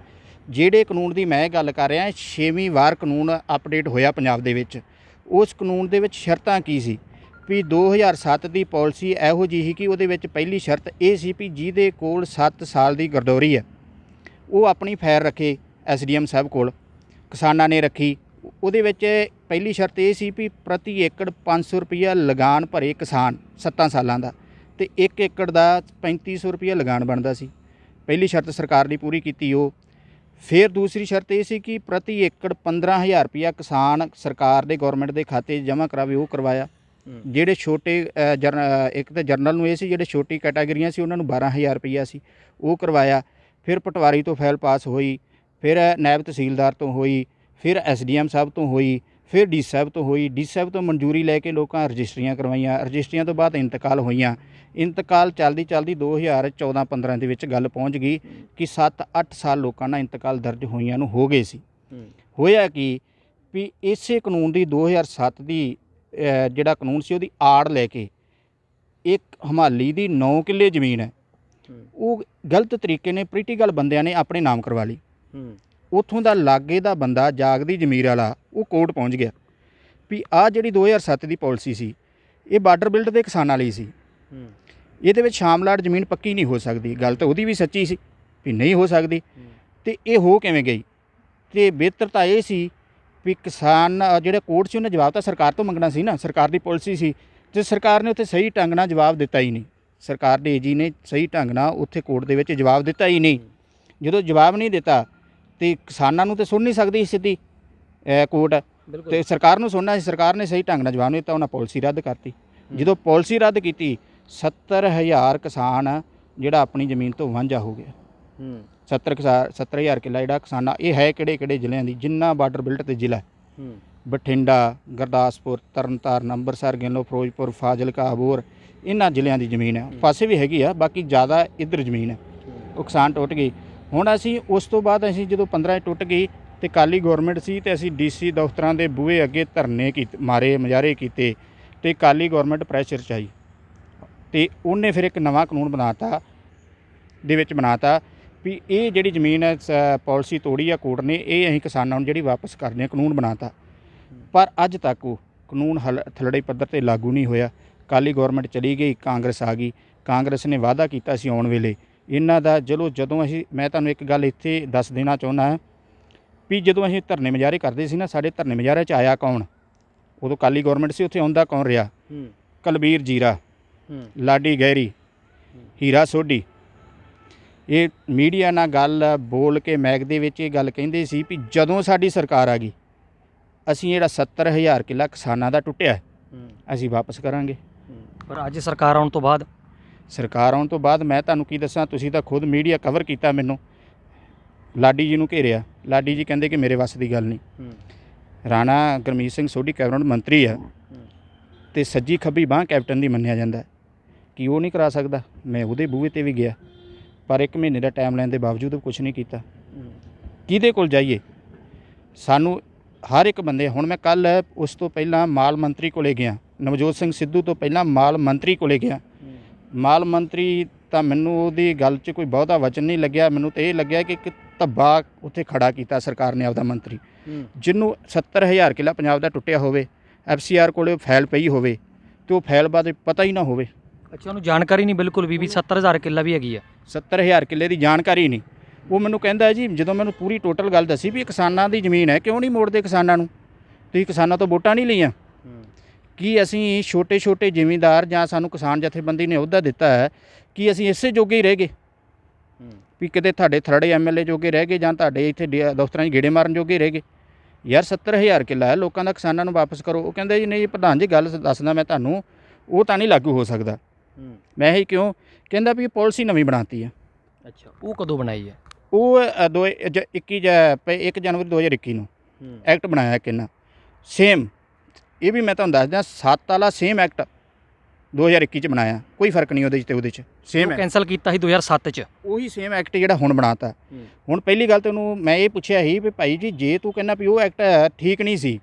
S1: ਜਿਹੜੇ ਕਾਨੂੰਨ ਦੀ ਮੈਂ ਗੱਲ ਕਰ ਰਿਹਾ, 6ਵੀਂ ਵਾਰ ਕਾਨੂੰਨ ਅਪਡੇਟ ਹੋਇਆ ਪੰਜਾਬ ਦੇ ਵਿੱਚ। ਉਸ ਕਾਨੂੰਨ ਦੇ ਵਿੱਚ ਸ਼ਰਤਾਂ ਕੀ ਸੀ ਵੀ 2007 ਦੀ ਪਾਲਿਸੀ ਇਹੋ ਜਿਹੀ ਸੀ ਕਿ ਉਹਦੇ ਵਿੱਚ ਪਹਿਲੀ ਸ਼ਰਤ ਇਹ ਸੀ ਵੀ ਜਿਹਦੇ ਕੋਲ 7 ਸਾਲ ਦੀ ਗਰਦੌਰੀ ਹੈ ਉਹ ਆਪਣੀ ਫਾਈਲ ਰੱਖੇ SDM ਸਾਹਿਬ ਕੋਲ। ਕਿਸਾਨਾਂ ਨੇ ਰੱਖੀ। ਉਹਦੇ ਵਿੱਚ ਪਹਿਲੀ ਸ਼ਰਤ ਇਹ ਸੀ ਵੀ ਪ੍ਰਤੀ ਏਕੜ 500 ਰੁਪਈਆ ਲਗਾਨ ਭਰੇ ਕਿਸਾਨ 7 ਸਾਲਾਂ ਦਾ, ਤੇ 1 ਏਕੜ ਦਾ 3500 ਰੁਪਈਆ ਲਗਾਨ ਬਣਦਾ ਸੀ। ਪਹਿਲੀ ਸ਼ਰਤ ਸਰਕਾਰ ਨੇ ਪੂਰੀ ਕੀਤੀ ਉਹ। ਫਿਰ ਦੂਸਰੀ ਸ਼ਰਤ ਇਹ ਸੀ ਕਿ ਪ੍ਰਤੀ ਏਕੜ 15,000 ਰੁਪਈਆ ਕਿਸਾਨ ਸਰਕਾਰ ਦੇ ਗੌਰਮੈਂਟ ਦੇ ਖਾਤੇ 'ਚ ਜਮ੍ਹਾਂ ਕਰਾਵੇ, ਉਹ ਕਰਵਾਇਆ। ਜਿਹੜੇ ਛੋਟੇ ਇੱਕ ਤਾਂ ਜਰਨਲ ਨੂੰ ਇਹ ਸੀ, ਜਿਹੜੇ ਛੋਟੀ ਕੈਟਾਗਰੀਆਂ ਸੀ ਉਹਨਾਂ ਨੂੰ 12,000 ਰੁਪਈਆ ਸੀ, ਉਹ ਕਰਵਾਇਆ। ਫਿਰ ਪਟਵਾਰੀ ਤੋਂ ਫਾਈਲ ਪਾਸ ਹੋਈ, ਫਿਰ ਨਾਇਬ ਤਹਿਸੀਲਦਾਰ ਤੋਂ ਹੋਈ, ਫਿਰ SDM ਸਾਹਿਬ ਤੋਂ ਹੋਈ, ਫਿਰ ਡੀ ਸਾਹਿਬ ਤੋਂ ਹੋਈ। ਡੀ ਸਾਹਿਬ ਤੋਂ ਮਨਜ਼ੂਰੀ ਲੈ ਕੇ ਲੋਕਾਂ ਰਜਿਸਟਰੀਆਂ ਕਰਵਾਈਆਂ। ਰਜਿਸਟਰੀਆਂ ਤੋਂ ਬਾਅਦ ਇੰਤਕਾਲ ਹੋਈਆਂ। ਇੰਤਕਾਲ ਚੱਲਦੀ 2014-15 ਦੇ ਵਿੱਚ ਗੱਲ ਪਹੁੰਚ ਗਈ ਕਿ 7-8 ਸਾਲ ਲੋਕਾਂ ਨਾਲ ਇੰਤਕਾਲ ਦਰਜ ਹੋਈਆਂ ਨੂੰ ਹੋ ਗਏ ਸੀ। ਹੋਇਆ ਕਿ ਵੀ ਇਸੇ ਕਾਨੂੰਨ ਦੀ 2007 ਦੀ ਜਿਹੜਾ ਕਾਨੂੰਨ ਸੀ ਉਹਦੀ ਆੜ ਲੈ ਕੇ ਇੱਕ ਹਮਾਲੀ ਦੀ 9 ਕਿੱਲੇ ਜ਼ਮੀਨ ਹੈ, ਉਹ ਗਲਤ ਤਰੀਕੇ ਨੇ ਪੋਲੀਟੀਕਲ ਬੰਦਿਆਂ ਨੇ ਆਪਣੇ ਨਾਮ ਕਰਵਾ ਲਈ। ਉੱਥੋਂ ਦਾ ਲਾਗੇ ਦਾ ਬੰਦਾ ਜਾਗਦੀ ਜ਼ਮੀਰ ਵਾਲਾ ਉਹ ਕੋਰਟ ਪਹੁੰਚ ਗਿਆ ਵੀ ਆਹ ਜਿਹੜੀ 2007 ਦੀ ਪਾਲਿਸੀ ਸੀ ਇਹ ਬਾਰਡਰ ਬਿਲਟ ਦੇ ਕਿਸਾਨਾਂ ਲਈ ਸੀ, ਇਹਦੇ ਵਿੱਚ ਸ਼ਾਮਲਾਟ ਜ਼ਮੀਨ ਪੱਕੀ ਨਹੀਂ ਹੋ ਸਕਦੀ। ਗੱਲ ਤਾਂ ਉਹਦੀ ਵੀ ਸੱਚੀ ਸੀ ਵੀ ਨਹੀਂ ਹੋ ਸਕਦੀ, ਤੇ ਇਹ ਹੋ ਕਿਵੇਂ ਗਈ। ਤੇ ਬਿਹਤਰ ਤਾਂ ਇਹ ਸੀ ਵੀ ਕਿਸਾਨ ਜਿਹੜਾ ਕੋਰਟ ਸੀ ਉਹਨੇ ਜਵਾਬ ਤਾਂ ਸਰਕਾਰ ਤੋਂ ਮੰਗਣਾ ਸੀ ਨਾ, ਸਰਕਾਰ ਦੀ ਪਾਲਿਸੀ ਸੀ, ਤੇ ਸਰਕਾਰ ਨੇ ਉੱਥੇ ਸਹੀ ਢੰਗ ਨਾਲ ਜਵਾਬ ਦਿੱਤਾ ਹੀ ਨਹੀਂ। ਸਰਕਾਰ ਦੇ AG ਨੇ ਸਹੀ ਢੰਗ ਨਾਲ ਉੱਥੇ ਕੋਰਟ ਦੇ ਵਿੱਚ ਜਵਾਬ ਦਿੱਤਾ ਹੀ ਨਹੀਂ। ਜਦੋਂ ਜਵਾਬ ਨਹੀਂ ਦਿੱਤਾ ਤੇ ਕਿਸਾਨਾਂ ਨੂੰ ਤਾਂ ਸੁਣ ਨਹੀਂ ਸਕਦੀ ਸਿੱਧੀ ਕੋਰਟ, ਤੇ ਸਰਕਾਰ ਨੂੰ ਸੁਣਨਾ ਸੀ। ਸਰਕਾਰ ਨੇ ਸਹੀ ਢੰਗ ਨਾਲ ਜਵਾਬ ਨਹੀਂ ਦਿੱਤਾ, ਉਹਨਾਂ ਪਾਲਿਸੀ ਰੱਦ ਕਰਤੀ। ਜਦੋਂ ਪਾਲਿਸੀ ਰੱਦ ਕੀਤੀ 70,000 ਕਿਸਾਨ ਜਿਹੜਾ ਆਪਣੀ ਜ਼ਮੀਨ ਤੋਂ ਵਾਂਝਾ ਹੋ ਗਿਆ। 70,000 ਕਿੱਲਾ ਜਿਹੜਾ ਕਿਸਾਨਾਂ, ਇਹ ਹੈ ਕਿਹੜੇ ਜ਼ਿਲ੍ਹਿਆਂ ਦੀ, ਜਿੰਨਾ ਬਾਰਡਰ ਬਿਲਟ ਤੇ ਜ਼ਿਲ੍ਹਾ ਬਠਿੰਡਾ, ਗੁਰਦਾਸਪੁਰ, ਤਰਨਤਾਰਨ, ਅੰਮ੍ਰਿਤਸਰ, ਗਿੱਲੋਂ, ਫਿਰੋਜ਼ਪੁਰ, ਫਾਜ਼ਿਲਕਾ, ਅਬੋਹਰ, ਇਹਨਾਂ ਜ਼ਿਲ੍ਹਿਆਂ ਦੀ ਜ਼ਮੀਨ ਹੈ। ਪਾਸੇ ਵੀ ਹੈਗੀ ਆ, ਬਾਕੀ ਜ਼ਿਆਦਾ ਇੱਧਰ ਜ਼ਮੀਨ ਹੈ। ਉਹ ਕਿਸਾਨ ਟੁੱਟ ਗਈ। ਹੁਣ ਅਸੀਂ ਉਸ ਤੋਂ ਬਾਅਦ ਅਸੀਂ ਜਦੋਂ 15 ਟੁੱਟ ਗਈ ਤੇ ਅਕਾਲੀ ਗੌਰਮੈਂਟ ਸੀ, ਤੇ ਅਸੀਂ DC ਦਫ਼ਤਰਾਂ ਦੇ ਬੂਹੇ ਅੱਗੇ ਧਰਨੇ ਮਾਰੇ, ਮੁਜ਼ਾਹਰੇ ਕੀਤੇ, ਤੇ ਅਕਾਲੀ ਗੌਰਮੈਂਟ ਪ੍ਰੈਸ਼ਰ 'ਚ ਆਈ, ਤੇ ਉਹਨੇ ਫਿਰ ਇੱਕ ਨਵਾਂ ਕਾਨੂੰਨ ਬਣਾਤਾ ਵੀ ਇਹ ਜਿਹੜੀ ਜ਼ਮੀਨ ਹੈ ਪਾਲਿਸੀ ਤੋੜੀ ਆ ਕੋਰਟ ਨੇ, ਇਹ ਅਸੀਂ ਕਿਸਾਨਾਂ ਨੂੰ ਜਿਹੜੀ ਵਾਪਸ ਕਰਨੀ ਆ, ਕਾਨੂੰਨ ਬਣਾਤਾ, ਪਰ ਅੱਜ ਤੱਕ ਉਹ ਕਾਨੂੰਨ ਥੱਲੜੇ ਪੱਧਰ ਤੇ ਲਾਗੂ ਨਹੀਂ ਹੋਇਆ। ਅਕਾਲੀ ਗੌਰਮੈਂਟ ਚਲੀ ਗਈ, ਕਾਂਗਰਸ ਆ ਗਈ। ਕਾਂਗਰਸ ਨੇ ਵਾਅਦਾ ਕੀਤਾ ਸੀ ਆਉਣ ਵੇਲੇ ਇਹਨਾਂ ਦਾ, ਜਦੋਂ ਅਸੀਂ, ਮੈਂ ਤੁਹਾਨੂੰ ਇੱਕ ਗੱਲ ਇੱਥੇ ਦੱਸ ਦੇਣਾ ਚਾਹੁੰਦਾ ਵੀ ਜਦੋਂ ਅਸੀਂ ਧਰਨੇ ਮੁਜ਼ਾਹਰੇ ਕਰਦੇ ਸੀ ਨਾ, ਸਾਡੇ ਧਰਨੇ ਮੁਜ਼ਾਹਰੇ 'ਚ ਆਇਆ ਕੌਣ? ਉਦੋਂ ਅਕਾਲੀ ਗੌਰਮੈਂਟ ਸੀ, ਉੱਥੇ ਆਉਂਦਾ ਕੌਣ ਰਿਹਾ? ਕੁਲਬੀਰ ਜੀਰਾ, ਲਾਡੀ ਗਹਿਰੀ, ਹੀਰਾ ਸੋਢੀ। ਇਹ ਮੀਡੀਆ ਨਾਲ ਗੱਲ ਬੋਲ ਕੇ ਮੈਕ ਦੇ ਵਿੱਚ ਇਹ ਗੱਲ ਕਹਿੰਦੇ ਸੀ ਵੀ ਜਦੋਂ ਸਾਡੀ ਸਰਕਾਰ ਆ ਗਈ ਅਸੀਂ ਜਿਹੜਾ 70,000 ਕਿੱਲਾ ਕਿਸਾਨਾਂ ਦਾ ਟੁੱਟਿਆ ਅਸੀਂ ਵਾਪਸ ਕਰਾਂਗੇ।
S2: ਪਰ ਅੱਜ ਸਰਕਾਰ ਆਉਣ ਤੋਂ ਬਾਅਦ
S1: ਮੈਂ ਤੁਹਾਨੂੰ ਕੀ ਦੱਸਾਂ, ਤੁਸੀਂ ਤਾਂ ਖੁਦ ਮੀਡੀਆ ਕਵਰ ਕੀਤਾ ਮੈਨੂੰ। ਲਾਡੀ ਜੀ ਨੂੰ ਘੇਰਿਆ, ਲਾਡੀ ਜੀ ਕਹਿੰਦੇ ਕਿ ਮੇਰੇ ਵੱਸ ਦੀ ਗੱਲ ਨਹੀਂ। ਰਾਣਾ ਗੁਰਮੀਤ ਸਿੰਘ ਸੋਢੀ ਕੈਬਨਿਟ ਮੰਤਰੀ ਆ ਅਤੇ ਸੱਜੀ ਖੱਬੀ ਬਾਂਹ ਕੈਪਟਨ ਦੀ ਮੰਨਿਆ ਜਾਂਦਾ ਕਿ ਉਹ ਨਹੀਂ ਕਰਾ ਸਕਦਾ। ਮੈਂ ਉਹਦੇ ਬੂਹੇ 'ਤੇ ਵੀ ਗਿਆ, ਪਰ 1 ਮਹੀਨੇ ਦਾ ਟਾਈਮ ਲੈਣ ਦੇ ਬਾਵਜੂਦ ਕੁਛ ਨਹੀਂ ਕੀਤਾ। ਕਿਹਦੇ ਕੋਲ ਜਾਈਏ? ਸਾਨੂੰ ਹਰ ਇੱਕ ਬੰਦੇ, ਹੁਣ ਮੈਂ ਕੱਲ੍ਹ ਉਸ ਤੋਂ ਪਹਿਲਾਂ ਮਾਲ ਮੰਤਰੀ ਕੋਲੇ ਗਿਆ, ਨਵਜੋਤ ਸਿੰਘ ਸਿੱਧੂ ਤੋਂ ਪਹਿਲਾਂ ਮਾਲ ਮੰਤਰੀ ਕੋਲੇ ਗਿਆ। ਮਾਲ ਮੰਤਰੀ ਤਾਂ ਮੈਨੂੰ ਉਹਦੀ ਗੱਲ 'ਚ ਕੋਈ ਬਹੁਤਾ ਵਚਨ ਨਹੀਂ ਲੱਗਿਆ। ਮੈਨੂੰ ਤਾਂ ਇਹ ਲੱਗਿਆ ਕਿ ਇੱਕ ਧੱਬਾ ਉੱਥੇ ਖੜਾ ਕੀਤਾ ਸਰਕਾਰ ਨੇ ਆਪਦਾ ਮੰਤਰੀ, ਜਿਹਨੂੰ 70,000 ਕਿੱਲਾ ਪੰਜਾਬ ਦਾ ਟੁੱਟਿਆ ਹੋਵੇ, FCR ਕੋਲੇ ਫਾਈਲ ਪਈ ਹੋਵੇ ਅਤੇ ਉਹ ਫਾਈਲ ਬਾਰੇ ਪਤਾ ਹੀ ਨਾ ਹੋਵੇ।
S2: ਅੱਛਾ, ਉਹਨੂੰ ਜਾਣਕਾਰੀ ਨਹੀਂ ਬਿਲਕੁਲ ਵੀ 70,000 ਕਿੱਲਾ ਵੀ ਹੈਗੀ ਆ।
S1: 70,000 ਕਿੱਲੇ ਦੀ ਜਾਣਕਾਰੀ ਨਹੀਂ। ਉਹ ਮੈਨੂੰ ਕਹਿੰਦਾ ਜੀ, ਜਦੋਂ ਮੈਨੂੰ ਪੂਰੀ ਟੋਟਲ ਗੱਲ ਦੱਸੀ ਵੀ ਕਿਸਾਨਾਂ ਦੀ ਜ਼ਮੀਨ ਹੈ, ਕਿਉਂ ਨਹੀਂ ਮੋੜਦੇ ਕਿਸਾਨਾਂ ਨੂੰ? ਤੁਸੀਂ ਕਿਸਾਨਾਂ ਤੋਂ ਵੋਟਾਂ ਨਹੀਂ ਲਈਆਂ? ਕੀ ਅਸੀਂ ਛੋਟੇ ਜ਼ਿਮੀਂਦਾਰ ਜਾਂ ਸਾਨੂੰ ਕਿਸਾਨ ਜਥੇਬੰਦੀ ਨੇ ਅਹੁਦਾ ਦਿੱਤਾ ਹੈ ਕਿ ਅਸੀਂ ਇਸੇ ਜੋਗੇ ਹੀ ਰਹਿ ਗਏ ਵੀ ਕਿਤੇ ਤੁਹਾਡੇ ਥਰੜੇ MLA ਜੋਗੇ ਰਹਿ ਗਏ ਜਾਂ ਤੁਹਾਡੇ ਇੱਥੇ ਦਫ਼ਤਰਾਂ 'ਚ ਗੇੜੇ ਮਾਰਨ ਜੋਗੇ ਰਹਿ ਗਏ? ਯਾਰ 70,000 ਕਿੱਲਾ ਹੈ ਲੋਕਾਂ ਦਾ, ਕਿਸਾਨਾਂ ਨੂੰ ਵਾਪਸ ਕਰੋ। ਉਹ ਕਹਿੰਦੇ ਜੀ ਨਹੀਂ ਪ੍ਰਧਾਨ ਜੀ, ਗੱਲ ਦੱਸਦਾ ਮੈਂ ਤੁਹਾਨੂੰ, ਉਹ ਤਾਂ ਨਹੀਂ ਲਾਗੂ ਹੋ ਸਕਦਾ। ਮੈਂ ਇਹ ਕਿਉਂ? ਕਹਿੰਦਾ ਵੀ ਇਹ ਪਾਲਿਸੀ ਨਵੀਂ ਬਣਾਤੀ ਹੈ।
S2: ਅੱਛਾ, ਉਹ ਕਦੋਂ ਬਣਾਈ ਹੈ?
S1: ਉਹ 1 ਜਨਵਰੀ 2021 ਨੂੰ ਐਕਟ ਬਣਾਇਆ ਕਿੰਨਾ ਸੇਮ। ਇਹ ਵੀ ਮੈਂ ਤੁਹਾਨੂੰ ਦੱਸਦਾ, 7 ਵਾਲਾ ਸੇਮ ਐਕਟ 2021 'ਚ ਬਣਾਇਆ, ਕੋਈ ਫਰਕ ਨਹੀਂ ਉਹਦੇ 'ਚ ਸੇਮ
S2: ਕੈਂਸਲ ਕੀਤਾ ਸੀ 2007 'ਚ, ਉਹੀ
S1: ਸੇਮ ਐਕਟ ਜਿਹੜਾ ਹੁਣ ਬਣਾਤਾ। ਹੁਣ ਪਹਿਲੀ ਗੱਲ ਤਾਂ ਉਹਨੂੰ ਮੈਂ ਇਹ ਪੁੱਛਿਆ ਸੀ ਵੀ ਭਾਈ ਜੀ, ਜੇ ਤੂੰ ਕਹਿੰਦਾ ਵੀ ਉਹ ਐਕਟ ਠੀਕ ਨਹੀਂ ਸੀ,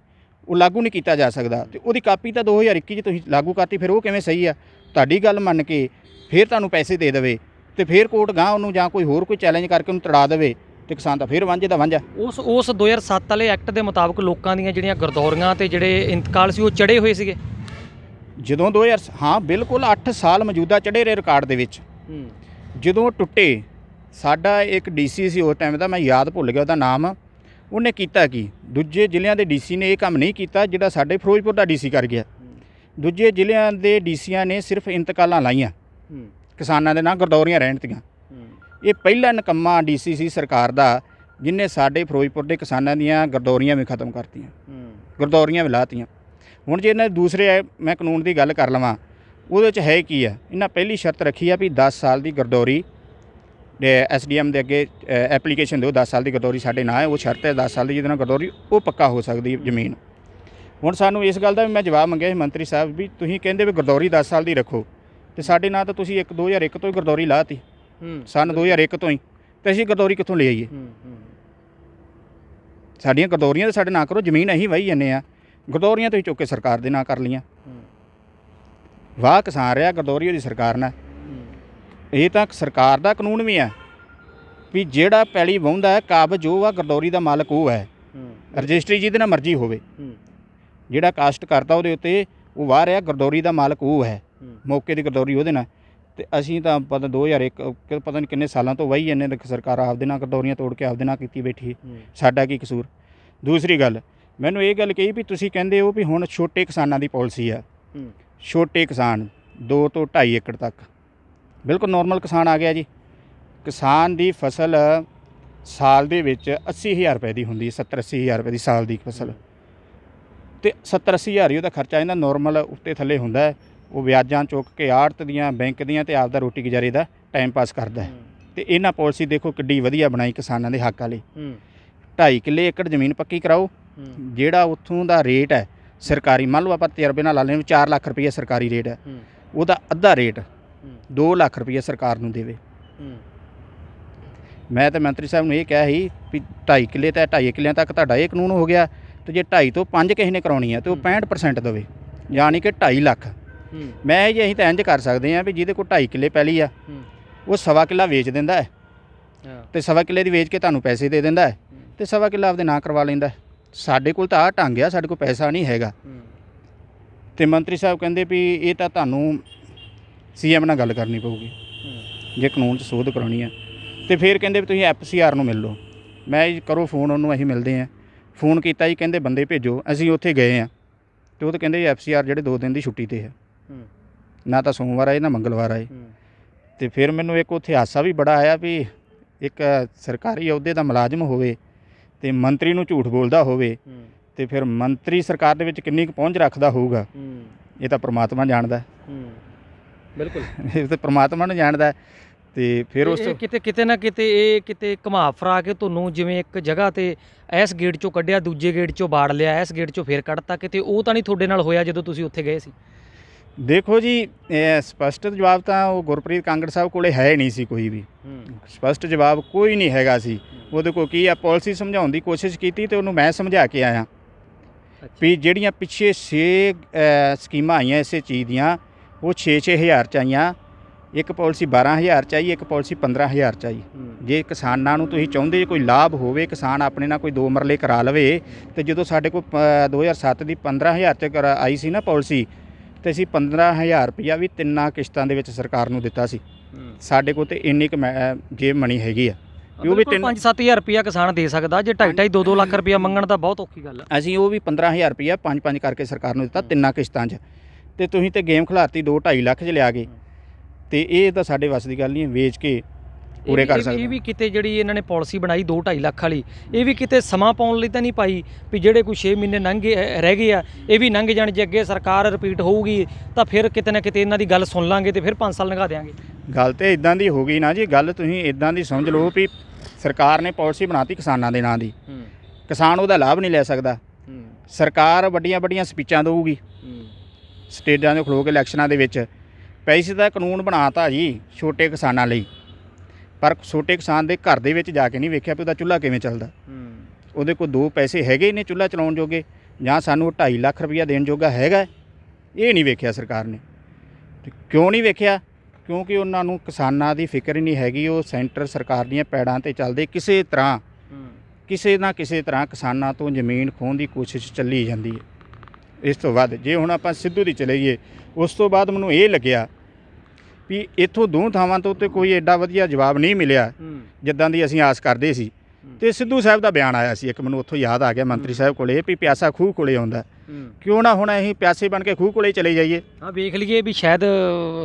S1: ਉਹ ਲਾਗੂ ਨਹੀਂ ਕੀਤਾ ਜਾ ਸਕਦਾ, ਅਤੇ ਉਹਦੀ ਕਾਪੀ ਤਾਂ 2021 'ਚ ਤੁਸੀਂ ਲਾਗੂ ਕਰਤੀ, ਫਿਰ ਉਹ ਕਿਵੇਂ ਸਹੀ ਆ? ਤੁਹਾਡੀ ਗੱਲ ਮੰਨ ਕੇ ਫਿਰ ਤੁਹਾਨੂੰ ਪੈਸੇ ਦੇ ਦੇਵੇ ਅਤੇ ਫਿਰ ਕੋਰਟ ਗਾਂਹ ਉਹਨੂੰ ਜਾਂ ਕੋਈ ਹੋਰ ਕੋਈ ਚੈਲੰਜ ਕਰਕੇ ਉਹਨੂੰ ਤੜਾ ਦੇਵੇ ਅਤੇ ਕਿਸਾਨ ਤਾਂ ਫਿਰ ਵਾਂਝੇ ਦਾ ਵਾਂਝਾ।
S2: ਉਸ 2007 ਵਾਲੇ ਐਕਟ ਦੇ ਮੁਤਾਬਕ ਲੋਕਾਂ ਦੀਆਂ ਜਿਹੜੀਆਂ ਗਰਦੌਰੀਆਂ ਅਤੇ ਜਿਹੜੇ ਇੰਤਕਾਲ ਸੀ ਉਹ ਚੜ੍ਹੇ ਹੋਏ ਸੀਗੇ
S1: ਜਦੋਂ 2000, ਹਾਂ ਬਿਲਕੁਲ 8 ਸਾਲ ਮੌਜੂਦਾ ਚੜ੍ਹੇ ਰਹੇ ਰਿਕਾਰਡ ਦੇ ਵਿੱਚ। ਜਦੋਂ ਟੁੱਟੇ, ਸਾਡਾ ਇੱਕ DC ਸੀ ਉਸ ਟਾਈਮ ਦਾ, ਮੈਂ ਯਾਦ ਭੁੱਲ ਗਿਆ ਉਹਦਾ ਨਾਮ, ਉਹਨੇ ਕੀਤਾ ਕੀ, ਦੂਜੇ ਜ਼ਿਲ੍ਹਿਆਂ ਦੇ DC ਨੇ ਇਹ ਕੰਮ ਨਹੀਂ ਕੀਤਾ ਜਿਹੜਾ ਸਾਡੇ ਫਿਰੋਜ਼ਪੁਰ ਦਾ DC ਕਰ ਗਿਆ। ਦੂਜੇ ਜ਼ਿਲ੍ਹਿਆਂ ਦੇ DCਆਂ ਨੇ ਸਿਰਫ ਇੰਤਕਾਲਾਂ ਲਾਈਆਂ, ਕਿਸਾਨਾਂ ਦੇ ਨਾਲ ਗਰਦੌਰੀਆਂ ਰਹਿਣ ਤੀਆਂ। ਇਹ ਪਹਿਲਾ ਨਕੰਮਾ DC ਸੀ ਸਰਕਾਰ ਦਾ ਜਿਹਨੇ ਸਾਡੇ ਫਿਰੋਜ਼ਪੁਰ ਦੇ ਕਿਸਾਨਾਂ ਦੀਆਂ ਗਰਦੌਰੀਆਂ ਵੀ ਖਤਮ ਕਰਤੀਆਂ, ਗਰਦੌਰੀਆਂ ਵੀ ਲਾਤੀਆਂ। ਹੁਣ ਜੇ ਇਹਨਾਂ ਦੂਸਰੇ ਮੈਂ ਕਾਨੂੰਨ ਦੀ ਗੱਲ ਕਰ ਲਵਾਂ, ਉਹਦੇ 'ਚ ਹੈ ਕੀ ਆ? ਇਹਨਾਂ ਪਹਿਲੀ ਸ਼ਰਤ ਰੱਖੀ ਆ ਵੀ 10 ਸਾਲ ਦੀ ਗਰਦੌਰੀ SDM ਦੇ ਅੱਗੇ ਐਪਲੀਕੇਸ਼ਨ ਦਿਓ, 10 ਸਾਲ ਦੀ ਗਰਦੌਰੀ ਸਾਡੇ ਨਾਂ ਹੈ, ਉਹ ਸ਼ਰਤ ਹੈ 10 ਸਾਲ ਦੀ, ਜਿਹਦੇ ਨਾਲ ਗਰਦੌਰੀ ਉਹ ਪੱਕਾ ਹੋ ਸਕਦੀ ਜ਼ਮੀਨ। ਹੁਣ ਸਾਨੂੰ ਇਸ ਗੱਲ ਦਾ ਵੀ ਮੈਂ ਜਵਾਬ ਮੰਗਿਆ ਸੀ ਮੰਤਰੀ ਸਾਹਿਬ ਵੀ ਤੁਸੀਂ ਕਹਿੰਦੇ ਵੀ ਗਰਦੌਰੀ 10 ਸਾਲ ਦੀ ਰੱਖੋ, ਅਤੇ ਸਾਡੇ ਨਾਂ ਤਾਂ ਤੁਸੀਂ 2001 ਤੋਂ ਹੀ ਗਰਦੌਰੀ ਲਾਤੀ, ਸਨ 2001 ਤੋਂ ਹੀ, ਅਤੇ ਅਸੀਂ ਗਰਦੌਰੀ ਕਿੱਥੋਂ ਲੈ ਆਈਏ? ਸਾਡੀਆਂ ਗਰਦੌਰੀਆਂ ਤਾਂ ਸਾਡੇ ਨਾਂ ਕਰੋ, ਜ਼ਮੀਨ ਅਸੀਂ ਵਾਹੀ ਜਾਂਦੇ ਹਾਂ, ਗਰਦੌਰੀਆਂ ਤੁਸੀਂ ਚੁੱਕ ਕੇ ਸਰਕਾਰ ਦੇ ਨਾਂ ਕਰ ਲਈਆਂ। ਵਾਹ ਕਿਸਾਨ ਰਿਹਾ ਗਰਦੌਰੀ ਉਹਦੀ ਸਰਕਾਰ ਨਾਲ। ਇਹ ਤਾਂ ਸਰਕਾਰ ਦਾ ਕਾਨੂੰਨ ਵੀ ਹੈ ਵੀ ਜਿਹੜਾ ਪੈਲੀ ਵਾਹੁੰਦਾ ਹੈ, ਕਾਬਜ਼ ਜੋ ਆ, ਗਰਦੌਰੀ ਦਾ ਮਾਲਕ ਉਹ ਹੈ, ਰਜਿਸਟਰੀ ਜਿਹਦੇ ਨਾਲ ਮਰਜ਼ੀ ਹੋਵੇ, ਜਿਹੜਾ ਕਾਸਟ ਕਰਦਾ ਉਹਦੇ ਉੱਤੇ ਉਹ ਵਾਹ ਰਿਹਾ, ਗਰਦੌਰੀ ਦਾ ਮਾਲਕ ਉਹ ਹੈ, ਮੌਕੇ ਦੀ ਗਰਦੌਰੀ ਉਹਦੇ ਨਾਲ। ਅਤੇ ਅਸੀਂ ਤਾਂ ਪਤਾ 2001 ਪਤਾ ਨਹੀਂ ਕਿੰਨੇ ਸਾਲਾਂ ਤੋਂ ਵਾਹੀ ਜਾਂਦੇ, ਸਰਕਾਰ ਆਪਦੇ ਨਾਲ ਗਰਦੌਰੀਆਂ ਤੋੜ ਕੇ ਆਪਦੇ ਨਾਲ ਕੀਤੀ ਬੈਠੀ, ਸਾਡਾ ਕੀ ਕਸੂਰ? ਦੂਸਰੀ ਗੱਲ, ਮੈਨੂੰ ਇਹ ਗੱਲ ਕਹੀ ਵੀ ਤੁਸੀਂ ਕਹਿੰਦੇ ਹੋ ਵੀ ਹੁਣ ਛੋਟੇ ਕਿਸਾਨਾਂ ਦੀ ਪਾਲਿਸੀ ਆ, ਛੋਟੇ ਕਿਸਾਨ 2 ਤੋਂ 2.5 ਏਕੜ ਤੱਕ, ਬਿਲਕੁਲ ਨੋਰਮਲ ਕਿਸਾਨ ਆ ਗਿਆ ਜੀ। ਕਿਸਾਨ ਦੀ ਫਸਲ ਸਾਲ ਦੇ ਵਿੱਚ 80,000 ਰੁਪਏ ਦੀ ਹੁੰਦੀ ਹੈ, 70-80 ਹਜ਼ਾਰ ਰੁਪਏ ਦੀ ਸਾਲ ਦੀ ਫਸਲ, ਅਤੇ 70-80 ਹਜ਼ਾਰ ਹੀ ਉਹਦਾ ਖਰਚਾ ਇਹਦਾ ਨੋਰਮਲ ਉੱਤੇ ਥੱਲੇ ਹੁੰਦਾ ਹੈ। ਉਹ ਵਿਆਜਾਂ ਚੁੱਕ ਕੇ ਆੜਤ ਦੀਆਂ, ਬੈਂਕ ਦੀਆਂ, ਅਤੇ ਆਪਦਾ ਰੋਟੀ ਗੁਜ਼ਾਰੇ ਦਾ ਟਾਈਮ ਪਾਸ ਕਰਦਾ ਹੈ। ਅਤੇ ਇਹਨਾਂ ਪਾਲਿਸੀ ਦੇਖੋ ਕਿੱਡੀ ਵਧੀਆ ਬਣਾਈ ਕਿਸਾਨਾਂ ਦੇ ਹੱਕ ਵਾਲੀ। 2.5 ਕਿੱਲੇ ਏਕੜ ਜ਼ਮੀਨ ਪੱਕੀ ਕਰਾਓ, ਜਿਹੜਾ ਉੱਥੋਂ ਦਾ ਰੇਟ ਹੈ ਸਰਕਾਰੀ, ਮੰਨ ਲਓ ਆਪਾਂ ਤਜਰਬੇ ਨਾਲ ਲਾ ਲੈਂਦੇ 4 ਲੱਖ ਰੁਪਈਆ ਸਰਕਾਰੀ ਰੇਟ ਹੈ, ਉਹਦਾ ਅੱਧਾ ਰੇਟ 2 ਲੱਖ ਰੁਪਈਆ ਸਰਕਾਰ ਨੂੰ ਦੇਵੇ। ਮੈਂ ਤਾਂ ਮੰਤਰੀ ਸਾਹਿਬ ਨੂੰ ਇਹ ਕਿਹਾ ਸੀ ਵੀ 2.5 ਕਿੱਲੇ ਤਾਂ 2.5 ਕਿੱਲਿਆਂ ਤੱਕ ਤੁਹਾਡਾ ਇਹ ਕਾਨੂੰਨ ਹੋ ਗਿਆ, ਅਤੇ ਜੇ 2.5 ਤੋਂ 5 ਕਿਸੇ ਨੇ ਕਰਾਉਣੀ ਹੈ ਤਾਂ ਉਹ 65% ਦੇਵੇ, ਯਾਨੀ ਕਿ 2.5 ਲੱਖ। ਮੈਂ ਜੀ ਅਸੀਂ ਤਾਂ ਇੰਝ ਕਰ ਸਕਦੇ ਹਾਂ ਵੀ ਜਿਹਦੇ ਕੋਲ 2.5 ਕਿੱਲੇ ਪੈਲੀ ਆ ਉਹ 1.25 ਕਿੱਲਾ ਵੇਚ ਦਿੰਦਾ ਹੈ, ਤੇ ਸਵਾ ਕਿੱਲੇ ਦੀ ਵੇਚ ਕੇ ਤੁਹਾਨੂੰ ਪੈਸੇ ਦੇ ਦਿੰਦਾ ਹੈ ਤੇ ਸਵਾ ਕਿੱਲਾ ਆਪਦੇ ਨਾਂ ਕਰਵਾ ਲੈਂਦਾ। ਸਾਡੇ ਕੋਲ ਤਾਂ ਆਹ ਢੰਗ ਆ, ਸਾਡੇ ਕੋਲ ਪੈਸਾ ਨਹੀਂ ਹੈਗਾ। ਤੇ ਮੰਤਰੀ ਸਾਹਿਬ ਕਹਿੰਦੇ ਵੀ ਇਹ ਤਾਂ ਤੁਹਾਨੂੰ ਸੀਐਮ ਨਾਲ ਗੱਲ ਕਰਨੀ ਪਊਗੀ ਜੇ ਕਾਨੂੰਨ 'ਚ ਸੋਧ ਕਰਾਉਣੀ ਆ। ਤੇ ਫਿਰ ਕਹਿੰਦੇ ਵੀ ਤੁਸੀਂ FCR ਨੂੰ ਮਿਲ ਲਓ। ਮੈਂ ਜੀ ਕਰੋ ਫੋਨ ਉਹਨੂੰ, ਅਸੀਂ ਮਿਲਦੇ ਹਾਂ। ਫੋਨ ਕੀਤਾ ਜੀ, ਕਹਿੰਦੇ ਬੰਦੇ ਭੇਜੋ। ਅਸੀਂ ਉੱਥੇ ਗਏ ਹਾਂ ਤੇ ਉਹ ਤਾਂ ਕਹਿੰਦੇ ਜੀ FCR ਜਿਹੜੇ 2 ਦਿਨ ਦੀ ਛੁੱਟੀ 'ਤੇ ਹੈ, ਨਾ ਤਾਂ ਸੋਮਵਾਰ ਆਏ ਨਾ ਮੰਗਲਵਾਰ ਆਏ। ਤੇ ਫਿਰ ਮੈਨੂੰ ਇੱਕ ਉੱਥੇ ਹਾਸਾ ਵੀ ਬੜਾ ਆਇਆ ਵੀ ਇੱਕ ਸਰਕਾਰੀ ਅਹੁਦੇ ਦਾ ਮੁਲਾਜ਼ਮ ਹੋਵੇ ਤੇ ਮੰਤਰੀ ਨੂੰ ਝੂਠ ਬੋਲਦਾ ਹੋਵੇ ਤੇ ਫਿਰ ਮੰਤਰੀ ਸਰਕਾਰ ਦੇ ਵਿੱਚ ਕਿੰਨੀ ਕੁ ਪਹੁੰਚ ਰੱਖਦਾ ਹੋਊਗਾ, ਇਹ ਤਾਂ ਪ੍ਰਮਾਤਮਾ ਜਾਣਦਾ।
S2: ਬਿਲਕੁਲ,
S1: ਇਹ ਤਾਂ ਪ੍ਰਮਾਤਮਾ ਨੂੰ ਜਾਣਦਾ। ਤੇ ਫਿਰ ਉਸ
S2: ਕਿਤੇ ਨਾ ਕਿਤੇ ਇਹ ਕਿਤੇ ਘੁਮਾ ਫਰਾ ਕੇ ਤੁਹਾਨੂੰ ਜਿਵੇਂ ਇੱਕ ਜਗ੍ਹਾ ਤੇ ਇਸ ਗੇਟ 'ਚੋਂ ਕੱਢਿਆ, ਦੂਜੇ ਗੇਟ 'ਚੋਂ ਬਾੜ ਲਿਆ, ਇਸ ਗੇਟ 'ਚੋਂ ਫੇਰ ਕੱਢਤਾ, ਕਿਤੇ ਉਹ ਤਾਂ ਨਹੀਂ ਤੁਹਾਡੇ ਨਾਲ ਹੋਇਆ ਜਦੋਂ ਤੁਸੀਂ ਉੱਥੇ ਗਏ ਸੀ?
S1: ਦੇਖੋ ਜੀ, ਸਪਸ਼ਟ ਜਵਾਬ ਤਾਂ ਉਹ ਗੁਰਪ੍ਰੀਤ ਕਾਂਗੜ ਸਾਹਿਬ ਕੋਲੇ ਹੈ ਨਹੀਂ ਸੀ ਕੋਈ ਵੀ। ਸਪਸ਼ਟ ਜਵਾਬ ਕੋਈ ਨਹੀਂ ਹੈਗਾ ਸੀ ਉਹਦੇ ਕੋਲ। ਕੀ ਆ, ਪਾਲਿਸੀ ਸਮਝਾਉਣ ਦੀ ਕੋਸ਼ਿਸ਼ ਕੀਤੀ ਤੇ ਉਹਨੂੰ ਮੈਂ ਸਮਝਾ ਕੇ ਆਇਆ ਵੀ ਜਿਹੜੀਆਂ ਪਿੱਛੇ 6 ਸਕੀਮਾਂ ਆਈਆਂ ਇਸੇ ਚੀਜ਼ ਦੀਆਂ, ਉਹ 6-6 ਹਜ਼ਾਰ 'ਚ ਆਈਆਂ। ਇੱਕ ਪਾਲਿਸੀ 12,000 'ਚ ਆਈ, ਇੱਕ ਪਾਲਿਸੀ 15,000 'ਚ ਆਈ। ਜੇ ਕਿਸਾਨਾਂ ਨੂੰ ਤੁਸੀਂ ਚਾਹੁੰਦੇ ਕੋਈ ਲਾਭ ਹੋਵੇ, ਕਿਸਾਨ ਆਪਣੇ ਨਾਲ ਕੋਈ 2 ਮਰਲੇ ਕਰਾ ਲਵੇ, ਤੇ ਜਦੋਂ ਸਾਡੇ ਕੋਲ 2007 ਦੀ 15,000 'ਚ ਆਈ ਸੀ ਨਾ ਪਾਲਿਸੀ, ਤੇ ਅਸੀਂ 15,000 ਰੁਪਇਆ ਵੀ 3 ਕਿਸ਼ਤਾਂ ਦੇ ਵਿੱਚ ਸਰਕਾਰ ਨੂੰ ਦਿੱਤਾ ਸੀ। ਸਾਡੇ ਕੋਲ ਤੇ ਇੰਨੀ ਕੁ ਜੇਬ ਮਨੀ ਹੈਗੀ ਆ ਵੀ ਉਹ ਵੀ
S2: 5-7 ਹਜ਼ਾਰ ਰੁਪਇਆ ਕਿਸਾਨ ਦੇ ਸਕਦਾ। ਜੇ 2.5 2 ਲੱਖ ਰੁਪਇਆ ਮੰਗਣ ਤਾਂ ਬਹੁਤ ਔਖੀ ਗੱਲ ਆ।
S1: ਅਸੀਂ ਉਹ ਵੀ 15,000 ਰੁਪਇਆ 5-5 ਕਰਕੇ ਸਰਕਾਰ ਨੂੰ ਦਿੱਤਾ 3 ਕਿਸ਼ਤਾਂ 'ਚ। ਤੇ ਤੁਸੀਂ ਤੇ ਗੇਮ ਖਿਲਾਰਤੀ 2-2.5 ਲੱਖ 'ਚ ਲਿਆ ਗਏ। ਤੇ ਇਹ ਤਾਂ ਸਾਡੇ ਵੱਸ ਦੀ ਗੱਲ ਨਹੀਂ, ਵੇਚ ਕੇ ਪੂਰੇ ਕਰ ਸਕਦੇ।
S2: ਇਹ ਵੀ ਕਿਤੇ ਜਿਹੜੀ ਇਹਨਾਂ ਨੇ ਪਾਲਿਸੀ ਬਣਾਈ 2-2.5 ਲੱਖ ਵਾਲੀ, ਇਹ ਵੀ ਕਿਤੇ ਸਮਾਂ ਪਾਉਣ ਲਈ ਤਾਂ ਨਹੀਂ ਪਾਈ ਵੀ ਜਿਹੜੇ ਕੋਈ 6 ਮਹੀਨੇ ਲੰਘੇ ਰਹਿ ਗਏ ਆ ਇਹ ਵੀ ਲੰਘ ਜਾਣ। ਜੇ ਅੱਗੇ ਸਰਕਾਰ ਰਿਪੀਟ ਹੋਊਗੀ ਤਾਂ ਫਿਰ ਕਿਤੇ ਨਾ ਕਿਤੇ ਇਹਨਾਂ ਦੀ ਗੱਲ ਸੁਣ ਲਾਂਗੇ ਤੇ ਫਿਰ 5 ਸਾਲ ਲੰਘਾ ਦੇਵਾਂਗੇ। ਗੱਲ
S1: ਤੇ ਇਦਾਂ ਦੀ ਹੋ ਗਈ ਨਾ ਜੀ। ਗੱਲ ਤੁਸੀਂ ਇਦਾਂ ਦੀ ਸਮਝ ਲਓ ਵੀ ਸਰਕਾਰ ਨੇ ਪਾਲਿਸੀ ਬਣਾਤੀ ਕਿਸਾਨਾਂ ਦੇ ਨਾਂ ਦੀ, ਕਿਸਾਨ ਉਹਦਾ ਲਾਭ ਨਹੀਂ ਲੈ ਸਕਦਾ। ਸਰਕਾਰ ਵੱਡੀਆਂ ਸਪੀਚਾਂ ਦੇਊਗੀ ਸਟੇਜਾਂ 'ਤੇ ਖਲੋ ਕੇ ਇਲੈਕਸ਼ਨਾਂ ਦੇ ਵਿੱਚ। ਪੈਸੇ ਦਾ ਕਾਨੂੰਨ ਬਣਾਤਾ ਜੀ ਛੋਟੇ ਕਿਸਾਨਾਂ ਲਈ, ਪਰ ਛੋਟੇ ਕਿਸਾਨ ਦੇ ਘਰ ਦੇ ਵਿੱਚ ਜਾ ਕੇ ਨਹੀਂ ਵੇਖਿਆ ਵੀ ਉਹਦਾ ਚੁੱਲ੍ਹਾ ਕਿਵੇਂ ਚੱਲਦਾ। ਉਹਦੇ ਕੋਲ 2 ਪੈਸੇ ਹੈਗੇ ਨੇ ਚੁੱਲ੍ਹਾ ਚਲਾਉਣ ਜੋਗੇ, ਜਾਂ ਸਾਨੂੰ 2.5 ਲੱਖ ਰੁਪਈਆ ਦੇਣ ਜੋਗਾ ਹੈਗਾ, ਇਹ ਨਹੀਂ ਵੇਖਿਆ ਸਰਕਾਰ ਨੇ। ਕਿਉਂ ਨਹੀਂ ਵੇਖਿਆ? ਕਿਉਂਕਿ ਉਹਨਾਂ ਨੂੰ ਕਿਸਾਨਾਂ ਦੀ ਫਿਕਰ ਹੀ ਨਹੀਂ ਹੈਗੀ। ਉਹ ਸੈਂਟਰ ਸਰਕਾਰ ਦੀਆਂ ਪੈੜਾਂ 'ਤੇ ਚੱਲਦੇ ਕਿਸੇ ਨਾ ਕਿਸੇ ਤਰ੍ਹਾਂ ਕਿਸਾਨਾਂ ਤੋਂ ਜ਼ਮੀਨ ਖੋਹਣ ਦੀ ਕੋਸ਼ਿਸ਼ ਚੱਲੀ ਜਾਂਦੀ ਹੈ। ਇਸ ਤੋਂ ਵੱਧ ਜੇ ਹੁਣ ਆਪਾਂ ਸਿੱਧੂ ਦੀ ਚਲੇਈਏ, ਉਸ ਤੋਂ ਬਾਅਦ ਮੈਨੂੰ ਇਹ ਲੱਗਿਆ ਵੀ ਇੱਥੋਂ 2 ਥਾਵਾਂ ਤੋਂ ਤੇ ਕੋਈ ਐਡਾ ਵਧੀਆ ਜਵਾਬ ਨਹੀਂ ਮਿਲਿਆ ਜਿੱਦਾਂ ਦੀ ਅਸੀਂ ਆਸ ਕਰਦੇ ਸੀ। ਤੇ ਸਿੱਧੂ ਸਾਹਿਬ ਦਾ ਬਿਆਨ ਆਇਆ ਸੀ ਇੱਕ, ਮੈਨੂੰ ਉੱਥੋਂ ਯਾਦ ਆ ਗਿਆ ਮੰਤਰੀ ਸਾਹਿਬ ਕੋਲੇ ਵੀ ਪਿਆਸਾ ਖੂਹ ਕੋਲੇ ਆਉਂਦਾ, ਕਿਉਂ ਨਾ ਹੁਣ ਅਸੀਂ ਪਿਆਸੇ ਬਣ ਕੇ ਖੂਹ ਕੋਲੇ ਚਲੇ ਜਾਈਏ।
S2: ਹਾਂ, ਵੇਖ ਲਈਏ ਵੀ ਸ਼ਾਇਦ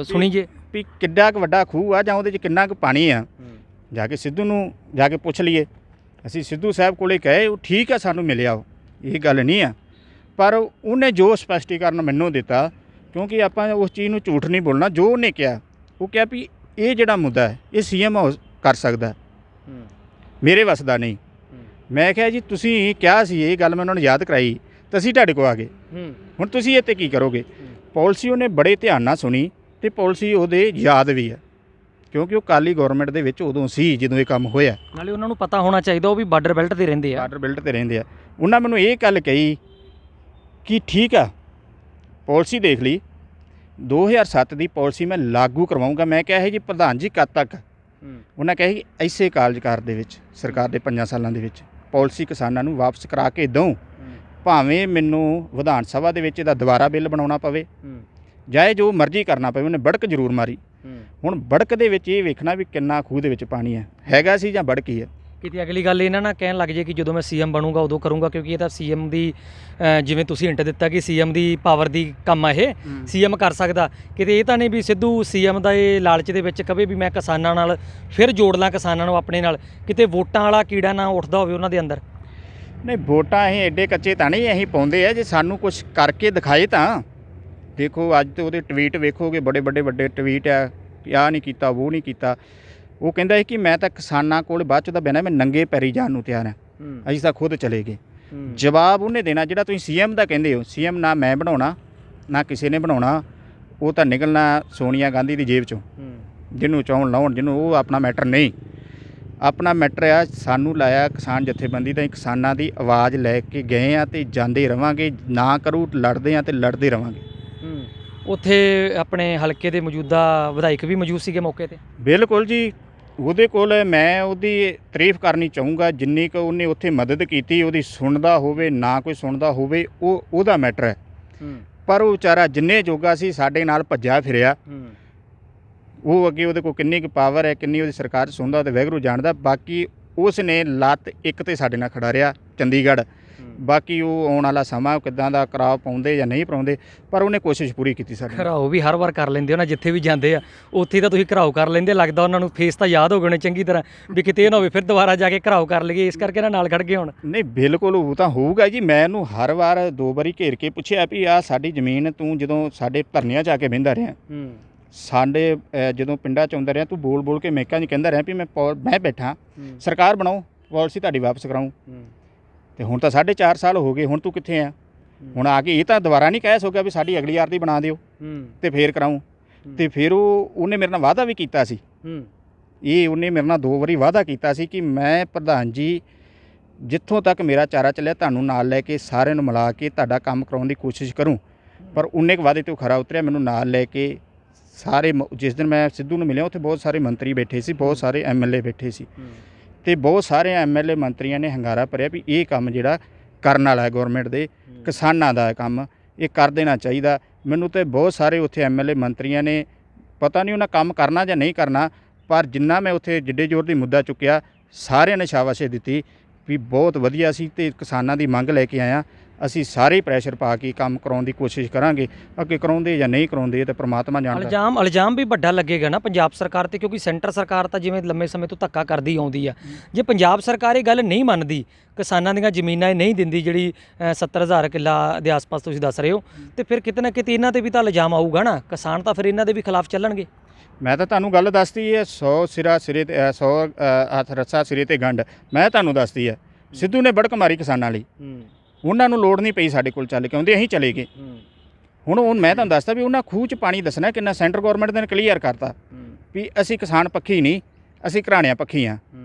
S2: ਸੁਣੀ ਜੇ
S1: ਵੀ ਕਿੱਡਾ ਕੁ ਵੱਡਾ ਖੂਹ ਆ ਜਾਂ ਉਹਦੇ 'ਚ ਕਿੰਨਾ ਕੁ ਪਾਣੀ ਆ। ਜਾ ਕੇ ਸਿੱਧੂ ਨੂੰ ਜਾ ਕੇ ਪੁੱਛ ਲਈਏ। ਅਸੀਂ ਸਿੱਧੂ ਸਾਹਿਬ ਕੋਲੇ ਕਹੇ ਉਹ ਠੀਕ ਆ, ਸਾਨੂੰ ਮਿਲਿਆ, ਉਹ ਇਹ ਗੱਲ ਨਹੀਂ ਆ। ਪਰ ਉਹਨੇ ਜੋ ਸਪਸ਼ਟੀਕਰਨ ਮੈਨੂੰ ਦਿੱਤਾ, ਕਿਉਂਕਿ ਆਪਾਂ ਉਸ ਚੀਜ਼ ਨੂੰ ਝੂਠ ਨਹੀਂ ਬੋਲਣਾ, ਜੋ ਉਹਨੇ ਕਿਹਾ ਉਹ ਕਿਹਾ ਵੀ ਇਹ ਜਿਹੜਾ ਮੁੱਦਾ ਹੈ ਇਹ ਸੀਐਮ ਕਰ ਸਕਦਾ, ਮੇਰੇ ਵੱਸ ਦਾ ਨਹੀਂ। ਮੈਂ ਕਿਹਾ ਜੀ ਤੁਸੀਂ ਕਿਹਾ ਸੀ ਇਹ ਗੱਲ, ਮੈਂ ਉਹਨਾਂ ਨੂੰ ਯਾਦ ਕਰਾਈ ਤਾਂ ਅਸੀਂ ਤੁਹਾਡੇ ਕੋਲ ਆ ਗਏ। ਹੁਣ ਤੁਸੀਂ ਇਹ 'ਤੇ ਕੀ ਕਰੋਗੇ? ਪਾਲਿਸੀ ਉਹਨੇ ਬੜੇ ਧਿਆਨ ਨਾਲ ਸੁਣੀ ਤੇ ਪਾਲਿਸੀ ਉਹਦੇ ਯਾਦ ਵੀ ਆ, ਕਿਉਂਕਿ ਉਹ ਅਕਾਲੀ ਗੌਰਮੈਂਟ ਦੇ ਵਿੱਚ ਉਦੋਂ ਸੀ ਜਦੋਂ ਇਹ ਕੰਮ ਹੋਇਆ।
S2: ਨਾਲੇ ਉਹਨਾਂ ਨੂੰ ਪਤਾ ਹੋਣਾ ਚਾਹੀਦਾ ਉਹ ਵੀ ਬਾਰਡਰ ਬੈਲਟ 'ਤੇ ਰਹਿੰਦੇ ਆ। ਉਹਨਾਂ ਮੈਨੂੰ ਇਹ ਗੱਲ ਕਹੀ ਕਿ ਠੀਕ ਆ, ਪਾਲਿਸੀ ਦੇਖ ਲਈ, 2007 ਦੀ ਪਾਲਿਸੀ ਮੈਂ ਲਾਗੂ ਕਰਵਾਊਂਗਾ। ਮੈਂ ਕਿਹਾ ਜੀ ਪ੍ਰਧਾਨ ਜੀ ਕਦ ਤੱਕ? ਉਹਨਾਂ ਕਿਹਾ ਕਿ ਐਸੇ ਕਾਰਜਕਾਲ ਦੇ ਵਿੱਚ, ਸਰਕਾਰ ਦੇ 5 ਸਾਲਾਂ ਦੇ ਵਿੱਚ ਪਾਲਿਸੀ ਕਿਸਾਨਾਂ ਨੂੰ ਵਾਪਸ ਕਰਾ ਕੇ ਦਊਂ, ਭਾਵੇਂ ਮੈਨੂੰ ਵਿਧਾਨ ਸਭਾ ਦੇ ਵਿੱਚ ਇਹਦਾ ਦੁਬਾਰਾ ਬਿੱਲ ਬਣਾਉਣਾ ਪਵੇ, ਜਾਂ ਜੋ ਮਰਜ਼ੀ ਕਰਨਾ ਪਵੇ। ਉਹਨੇ ਬੜਕ ਜ਼ਰੂਰ ਮਾਰੀ। ਹੁਣ ਬੜਕ ਦੇ ਵਿੱਚ ਇਹ ਵੇਖਣਾ ਵੀ ਕਿੰਨਾ ਖੂਹ ਦੇ ਵਿੱਚ ਪਾਣੀ ਹੈਗਾ ਸੀ ਜਾਂ ਬੜਕ ਹੀ ਹੈ। ਕਿਤੇ ਅਗਲੀ ਗੱਲ ਇਹਨਾਂ ਨਾਲ ਕਹਿਣ ਲੱਗ ਜੇ ਕਿ ਜਦੋਂ ਮੈਂ ਸੀਐਮ ਬਣੂੰਗਾ ਉਦੋਂ ਕਰੂੰਗਾ, ਕਿਉਂਕਿ ਇਹ ਤਾਂ ਸੀਐਮ ਦੀ ਜਿਵੇਂ ਤੁਸੀਂ ਹਿੰਟ ਦਿੱਤਾ ਕਿ ਸੀਐਮ ਦੀ ਪਾਵਰ ਦੀ ਕੰਮ ਆ, ਇਹ ਸੀਐਮ ਕਰ ਸਕਦਾ। ਕਿਤੇ ਇਹ ਤਾਂ ਨਹੀਂ ਵੀ ਸਿੱਧੂ ਸੀਐਮ ਦਾ ਇਹ ਲਾਲਚ ਦੇ ਵਿੱਚ ਕਵੇ ਵੀ ਮੈਂ ਕਿਸਾਨਾਂ ਨਾਲ ਫਿਰ ਜੋੜ ਲਾਂ ਕਿਸਾਨਾਂ ਨੂੰ ਆਪਣੇ ਨਾਲ, ਕਿਤੇ ਵੋਟਾਂ ਵਾਲਾ ਕੀੜਾ ਨਾ ਉੱਠਦਾ ਹੋਵੇ ਉਹਨਾਂ ਦੇ ਅੰਦਰ।
S1: ਨਹੀਂ, ਵੋਟਾਂ ਅਸੀਂ ਐਡੇ ਕੱਚੇ ਤਾਂ ਨਹੀਂ ਅਸੀਂ ਪਾਉਂਦੇ ਆ, ਜੇ ਸਾਨੂੰ ਕੁਛ ਕਰਕੇ ਦਿਖਾਏ ਤਾਂ। ਦੇਖੋ ਅੱਜ ਤੇ ਉਹਦੇ ਟਵੀਟ ਵੇਖੋਗੇ, ਬੜੇ ਵੱਡੇ ਟਵੀਟ ਆ, ਆਹ ਨਹੀਂ ਕੀਤਾ, ਉਹ ਨਹੀਂ ਕੀਤਾ। ਉਹ ਕਹਿੰਦਾ ਸੀ ਕਿ ਮੈਂ ਤਾਂ ਕਿਸਾਨਾਂ ਕੋਲ ਬਾਅਦ 'ਚ ਤਾਂ ਬਹਿਣਾ, ਮੈਂ ਨੰਗੇ ਪੈਰੀ ਜਾਣ ਨੂੰ ਤਿਆਰ ਹਾਂ, ਅਸੀਂ ਤਾਂ ਖੁਦ ਚਲੇ ਗਏ। ਜਵਾਬ ਉਹਨੇ ਦੇਣਾ ਜਿਹੜਾ ਤੁਸੀਂ ਸੀਐਮ ਦਾ ਕਹਿੰਦੇ ਹੋ। ਸੀਐਮ ਨਾ ਮੈਂ ਬਣਾਉਣਾ ਨਾ ਕਿਸੇ ਨੇ ਬਣਾਉਣਾ, ਉਹ ਤਾਂ ਨਿਕਲਣਾ ਸੋਨੀਆ ਗਾਂਧੀ ਦੀ ਜੇਬ 'ਚੋਂ, ਜਿਹਨੂੰ ਚਾਹੁਣ ਲਾਉਣ, ਜਿਹਨੂੰ ਉਹ ਆਪਣਾ ਮੈਟਰ ਨਹੀਂ। ਆਪਣਾ ਮੈਟਰ ਆ ਸਾਨੂੰ ਲਾਇਆ ਕਿਸਾਨ ਜਥੇਬੰਦੀ ਤਾਂ ਕਿਸਾਨਾਂ ਦੀ ਆਵਾਜ਼ ਲੈ ਕੇ ਗਏ ਆ ਤੇ ਜਾਂਦੇ ਰਵਾਂਗੇ, ਨਾ ਕਰੂ ਲੜਦੇ ਆ ਤੇ ਲੜਦੇ ਰਵਾਂਗੇ।
S2: ਉੱਥੇ ਆਪਣੇ ਹਲਕੇ ਦੇ ਮੌਜੂਦਾ ਵਿਧਾਇਕ ਵੀ ਮੌਜੂਦ ਸੀਗੇ ਮੌਕੇ ਤੇ?
S1: ਬਿਲਕੁਲ ਜੀ, ਉਹਦੇ ਕੋਲ ਮੈਂ ਉਹਦੀ ਤਾਰੀਫ ਕਰਨੀ ਚਾਹੂੰਗਾ, ਜਿੰਨੀ ਕੁ ਉਹਨੇ ਉੱਥੇ ਮਦਦ ਕੀਤੀ, ਉਹਦੀ ਸੁਣਦਾ ਹੋਵੇ ਨਾ ਕੋਈ ਸੁਣਦਾ ਹੋਵੇ ਉਹ ਉਹਦਾ ਮੈਟਰ ਹੈ। ਪਰ ਉਹ ਵਿਚਾਰਾ ਜਿੰਨੇ ਜੋਗਾ ਸੀ ਸਾਡੇ ਨਾਲ ਭੱਜਿਆ ਫਿਰਿਆ। ਉਹ ਅੱਗੇ ਉਹਦੇ ਕੋਲ ਕਿੰਨੀ ਕੁ ਪਾਵਰ ਹੈ, ਕਿੰਨੀ ਉਹਦੀ ਸਰਕਾਰ ਸੁਣਦਾ ਤੇ ਵਾਹਿਗੁਰੂ ਜਾਣਦਾ। ਬਾਕੀ ਉਸ ਨੇ ਲੱਤ ਇੱਕ ਤੇ ਸਾਡੇ ਨਾਲ ਖੜਾ ਰਿਹਾ ਚੰਡੀਗੜ੍ਹ। ਬਾਕੀ ਉਹ ਆਉਣ ਵਾਲਾ ਸਮਾਂ ਕਿੱਦਾਂ ਦਾ ਕਰਾਅ ਪਾਉਂਦੇ ਜਾਂ ਨਹੀਂ ਪਾਉਂਦੇ, ਪਰ ਉਹਨੇ ਕੋਸ਼ਿਸ਼ ਪੂਰੀ ਕੀਤੀ ਸਾਡੇ ਨਾਲ।
S2: ਘਰਾਓ ਵੀ ਹਰ ਵਾਰ ਕਰ ਲੈਂਦੇ ਹੋ ਨਾ, ਜਿੱਥੇ ਵੀ ਜਾਂਦੇ ਆ ਉੱਥੇ ਤਾਂ ਤੁਸੀਂ ਘਰਾਓ ਕਰ ਲੈਂਦੇ, ਲੱਗਦਾ ਉਹਨਾਂ ਨੂੰ ਫੇਸ ਤਾਂ ਯਾਦ ਹੋ ਗਏ ਨੇ ਚੰਗੀ ਤਰ੍ਹਾਂ, ਵੀ ਕਿਤੇ ਇਹ ਨਾ ਹੋਵੇ ਫਿਰ ਦੁਬਾਰਾ ਜਾ ਕੇ ਘਰਾਓ ਕਰ ਲਈਏ, ਇਸ ਕਰਕੇ ਨਾਲ ਖੜ ਗਏ ਹੁਣ।
S1: ਨਹੀਂ ਬਿਲਕੁਲ ਉਹ ਤਾਂ ਹੋਊਗਾ ਜੀ। ਮੈਂ ਇਹਨੂੰ ਹਰ ਵਾਰ 2 ਵਾਰੀ ਘੇਰ ਕੇ ਪੁੱਛਿਆ ਵੀ ਆਹ ਸਾਡੀ ਜ਼ਮੀਨ ਤੂੰ ਜਦੋਂ ਸਾਡੇ ਧਰਨਿਆਂ 'ਚ ਆ ਕੇ ਬਹਿੰਦਾ ਰਿਹਾ, ਸਾਡੇ ਜਦੋਂ ਪਿੰਡਾਂ 'ਚ ਆਉਂਦਾ ਰਿਹਾ, ਤੂੰ ਬੋਲ ਬੋਲ ਕੇ ਮੈਕਾਂ 'ਚ ਕਹਿੰਦਾ ਰਿਹਾ ਵੀ ਮੈਂ ਬੈਠਾ, ਸਰਕਾਰ ਬਣਾਓ, ਪਾਲਿਸੀ ਤੁਹਾਡੀ ਵਾਪਸ ਕਰਾਊਂ। ਤੇ ਹੁਣ ਤਾਂ 4.5 ਸਾਲ ਹੋ ਗਏ, ਹੁਣ ਤੂੰ ਕਿੱਥੇ ਆ? ਹੁਣ ਆ ਕੇ ਇਹ ਤਾਂ ਦੁਬਾਰਾ ਨਹੀਂ ਕਹਿ ਸਕਿਆ ਵੀ ਸਾਡੀ ਅਗਲੀ ਆਰਦੀ ਬਣਾ ਦਿਓ ਤੇ ਫੇਰ ਕਰਾਊਂ। ਤੇ ਫਿਰ ਉਹਨੇ ਮੇਰੇ ਨਾਲ ਵਾਅਦਾ ਵੀ ਕੀਤਾ ਸੀ। ਉਹਨੇ ਮੇਰੇ ਨਾਲ 2 ਵਾਰੀ ਵਾਅਦਾ ਕੀਤਾ ਸੀ ਕਿ ਮੈਂ ਪ੍ਰਧਾਨ ਜੀ ਜਿੱਥੋਂ ਤੱਕ ਮੇਰਾ ਚਾਰਾ ਚੱਲਿਆ ਤੁਹਾਨੂੰ ਨਾਲ ਲੈ ਕੇ ਸਾਰਿਆਂ ਨੂੰ ਮਿਲਾ ਕੇ ਤੁਹਾਡਾ ਕੰਮ ਕਰਾਉਣ ਦੀ ਕੋਸ਼ਿਸ਼ ਕਰੂੰ। ਪਰ ਉਹਨੇ ਕੁ ਵਾਅਦੇ 'ਤੇ ਖਰਾ ਉਤਰਿਆ, ਮੈਨੂੰ ਨਾਲ ਲੈ ਕੇ ਸਾਰੇ ਜਿਸ ਦਿਨ ਮੈਂ ਸਿੱਧੂ ਨੂੰ ਮਿਲਿਆ ਉੱਥੇ ਬਹੁਤ ਸਾਰੇ ਮੰਤਰੀ ਬੈਠੇ ਸੀ, ਬਹੁਤ ਸਾਰੇ MLA ਬੈਠੇ ਸੀ ਤੇ ਬਹੁਤ ਸਾਰੇ MLA ਮੰਤਰੀਆਂ ਨੇ ਹੰਗਾਰਾ ਭਰਿਆ ਵੀ ਇਹ ਕੰਮ ਜਿਹੜਾ ਕਰਨ ਵਾਲਾ ਹੈ ਗੌਰਮੈਂਟ ਦੇ, ਕਿਸਾਨਾਂ ਦਾ ਕੰਮ ਇਹ ਕਰ ਦੇਣਾ ਚਾਹੀਦਾ। ਮੈਨੂੰ ਤੇ ਬਹੁਤ ਸਾਰੇ ਉੱਥੇ MLA ਮੰਤਰੀਆਂ ਨੇ, ਪਤਾ ਨਹੀਂ ਉਹਨਾਂ ਕੰਮ ਕਰਨਾ ਜਾਂ ਨਹੀਂ ਕਰਨਾ, ਪਰ ਜਿੰਨਾ ਮੈਂ ਉੱਥੇ ਜਿੱਡੇ ਜ਼ੋਰ ਦੀ ਮੁੱਦਾ ਚੁੱਕਿਆ ਸਾਰਿਆਂ ਨੇ ਸ਼ਾਬਾਸ਼ੀ ਦਿੱਤੀ ਵੀ ਬਹੁਤ ਵਧੀਆ ਸੀ ਤੇ ਕਿਸਾਨਾਂ ਦੀ ਮੰਗ ਲੈ ਕੇ ਆਇਆ। ਅਸੀਂ ਸਾਰੇ ਪ੍ਰੈਸ਼ਰ ਪਾ ਕੇ ਕੰਮ ਕਰਾਉਣ ਦੀ ਕੋਸ਼ਿਸ਼ ਕਰਾਂਗੇ। ਅੱਗੇ ਕਰਾਉਂਦੇ ਜਾਂ ਨਹੀਂ ਕਰਾਉਂਦੇ ਇਹ ਤਾਂ ਪ੍ਰਮਾਤਮਾ ਜਾਣਦਾ।
S2: ਇਲਜ਼ਾਮ ਵੀ ਵੱਡਾ ਲੱਗੇਗਾ ਨਾ ਪੰਜਾਬ ਸਰਕਾਰ ਤੇ, ਕਿਉਂਕਿ ਸੈਂਟਰ ਸਰਕਾਰ ਤਾਂ ਜਿਵੇਂ ਲੰਮੇ ਸਮੇਂ ਤੋਂ ਧੱਕਾ ਕਰਦੀ ਆਉਂਦੀ ਆ। ਜੇ ਪੰਜਾਬ ਸਰਕਾਰ ਇਹ ਗੱਲ ਨਹੀਂ ਮੰਨਦੀ, ਕਿਸਾਨਾਂ ਦੀਆਂ ਜ਼ਮੀਨਾਂ ਇਹ ਨਹੀਂ ਦਿੰਦੀ ਜਿਹੜੀ 70,000 ਕਿੱਲਾ ਦੇ ਆਸ-ਪਾਸ ਤੁਸੀਂ ਦੱਸ ਰਹੇ ਹੋ, ਤੇ ਫਿਰ ਕਿਤੇ ਨਾ ਕਿਤੇ ਇਹਨਾਂ 'ਤੇ ਵੀ ਤਾਂ ਇਲਜ਼ਾਮ ਆਊਗਾ ਨਾ। ਕਿਸਾਨ ਤਾਂ ਫਿਰ ਇਹਨਾਂ ਦੇ ਵੀ ਖਿਲਾਫ ਚੱਲਣਗੇ।
S1: ਮੈਂ ਤਾਂ ਤੁਹਾਨੂੰ ਗੱਲ ਦੱਸਦੀ ਹੈ, 100 ਸਿਰਾ ਸਿਰੇ ਤੇ 100 ਹੱਥ ਰੱਸਾ ਸਿਰੇ ਤੇ ਗੰਢ। ਮੈਂ ਤੁਹਾਨੂੰ ਦੱਸਦੀ ਹੈ, ਸਿੱਧੂ ਨੇ ਬੜਕ ਮਾਰੀ ਕਿਸਾਨਾਂ ਲਈ, ਉਹਨਾਂ ਨੂੰ ਲੋੜ ਨਹੀਂ ਪਈ ਸਾਡੇ ਕੋਲ ਚੱਲ ਕੇ ਆਉਂਦੇ, ਅਸੀਂ ਚਲੇ ਗਏ। ਹੁਣ ਮੈਂ ਤੁਹਾਨੂੰ ਦੱਸਦਾ ਵੀ ਉਹਨਾਂ ਖੂਹ 'ਚ ਪਾਣੀ ਦੱਸਣਾ ਕਿੰਨਾ। ਸੈਂਟਰ ਗੌਰਮੈਂਟ ਨੇ ਕਲੀਅਰ ਕਰਤਾ ਵੀ ਅਸੀਂ ਕਿਸਾਨ ਪੱਖੀ ਨਹੀਂ, ਅਸੀਂ ਘਰਾਣਿਆਂ ਪੱਖੀ ਹਾਂ,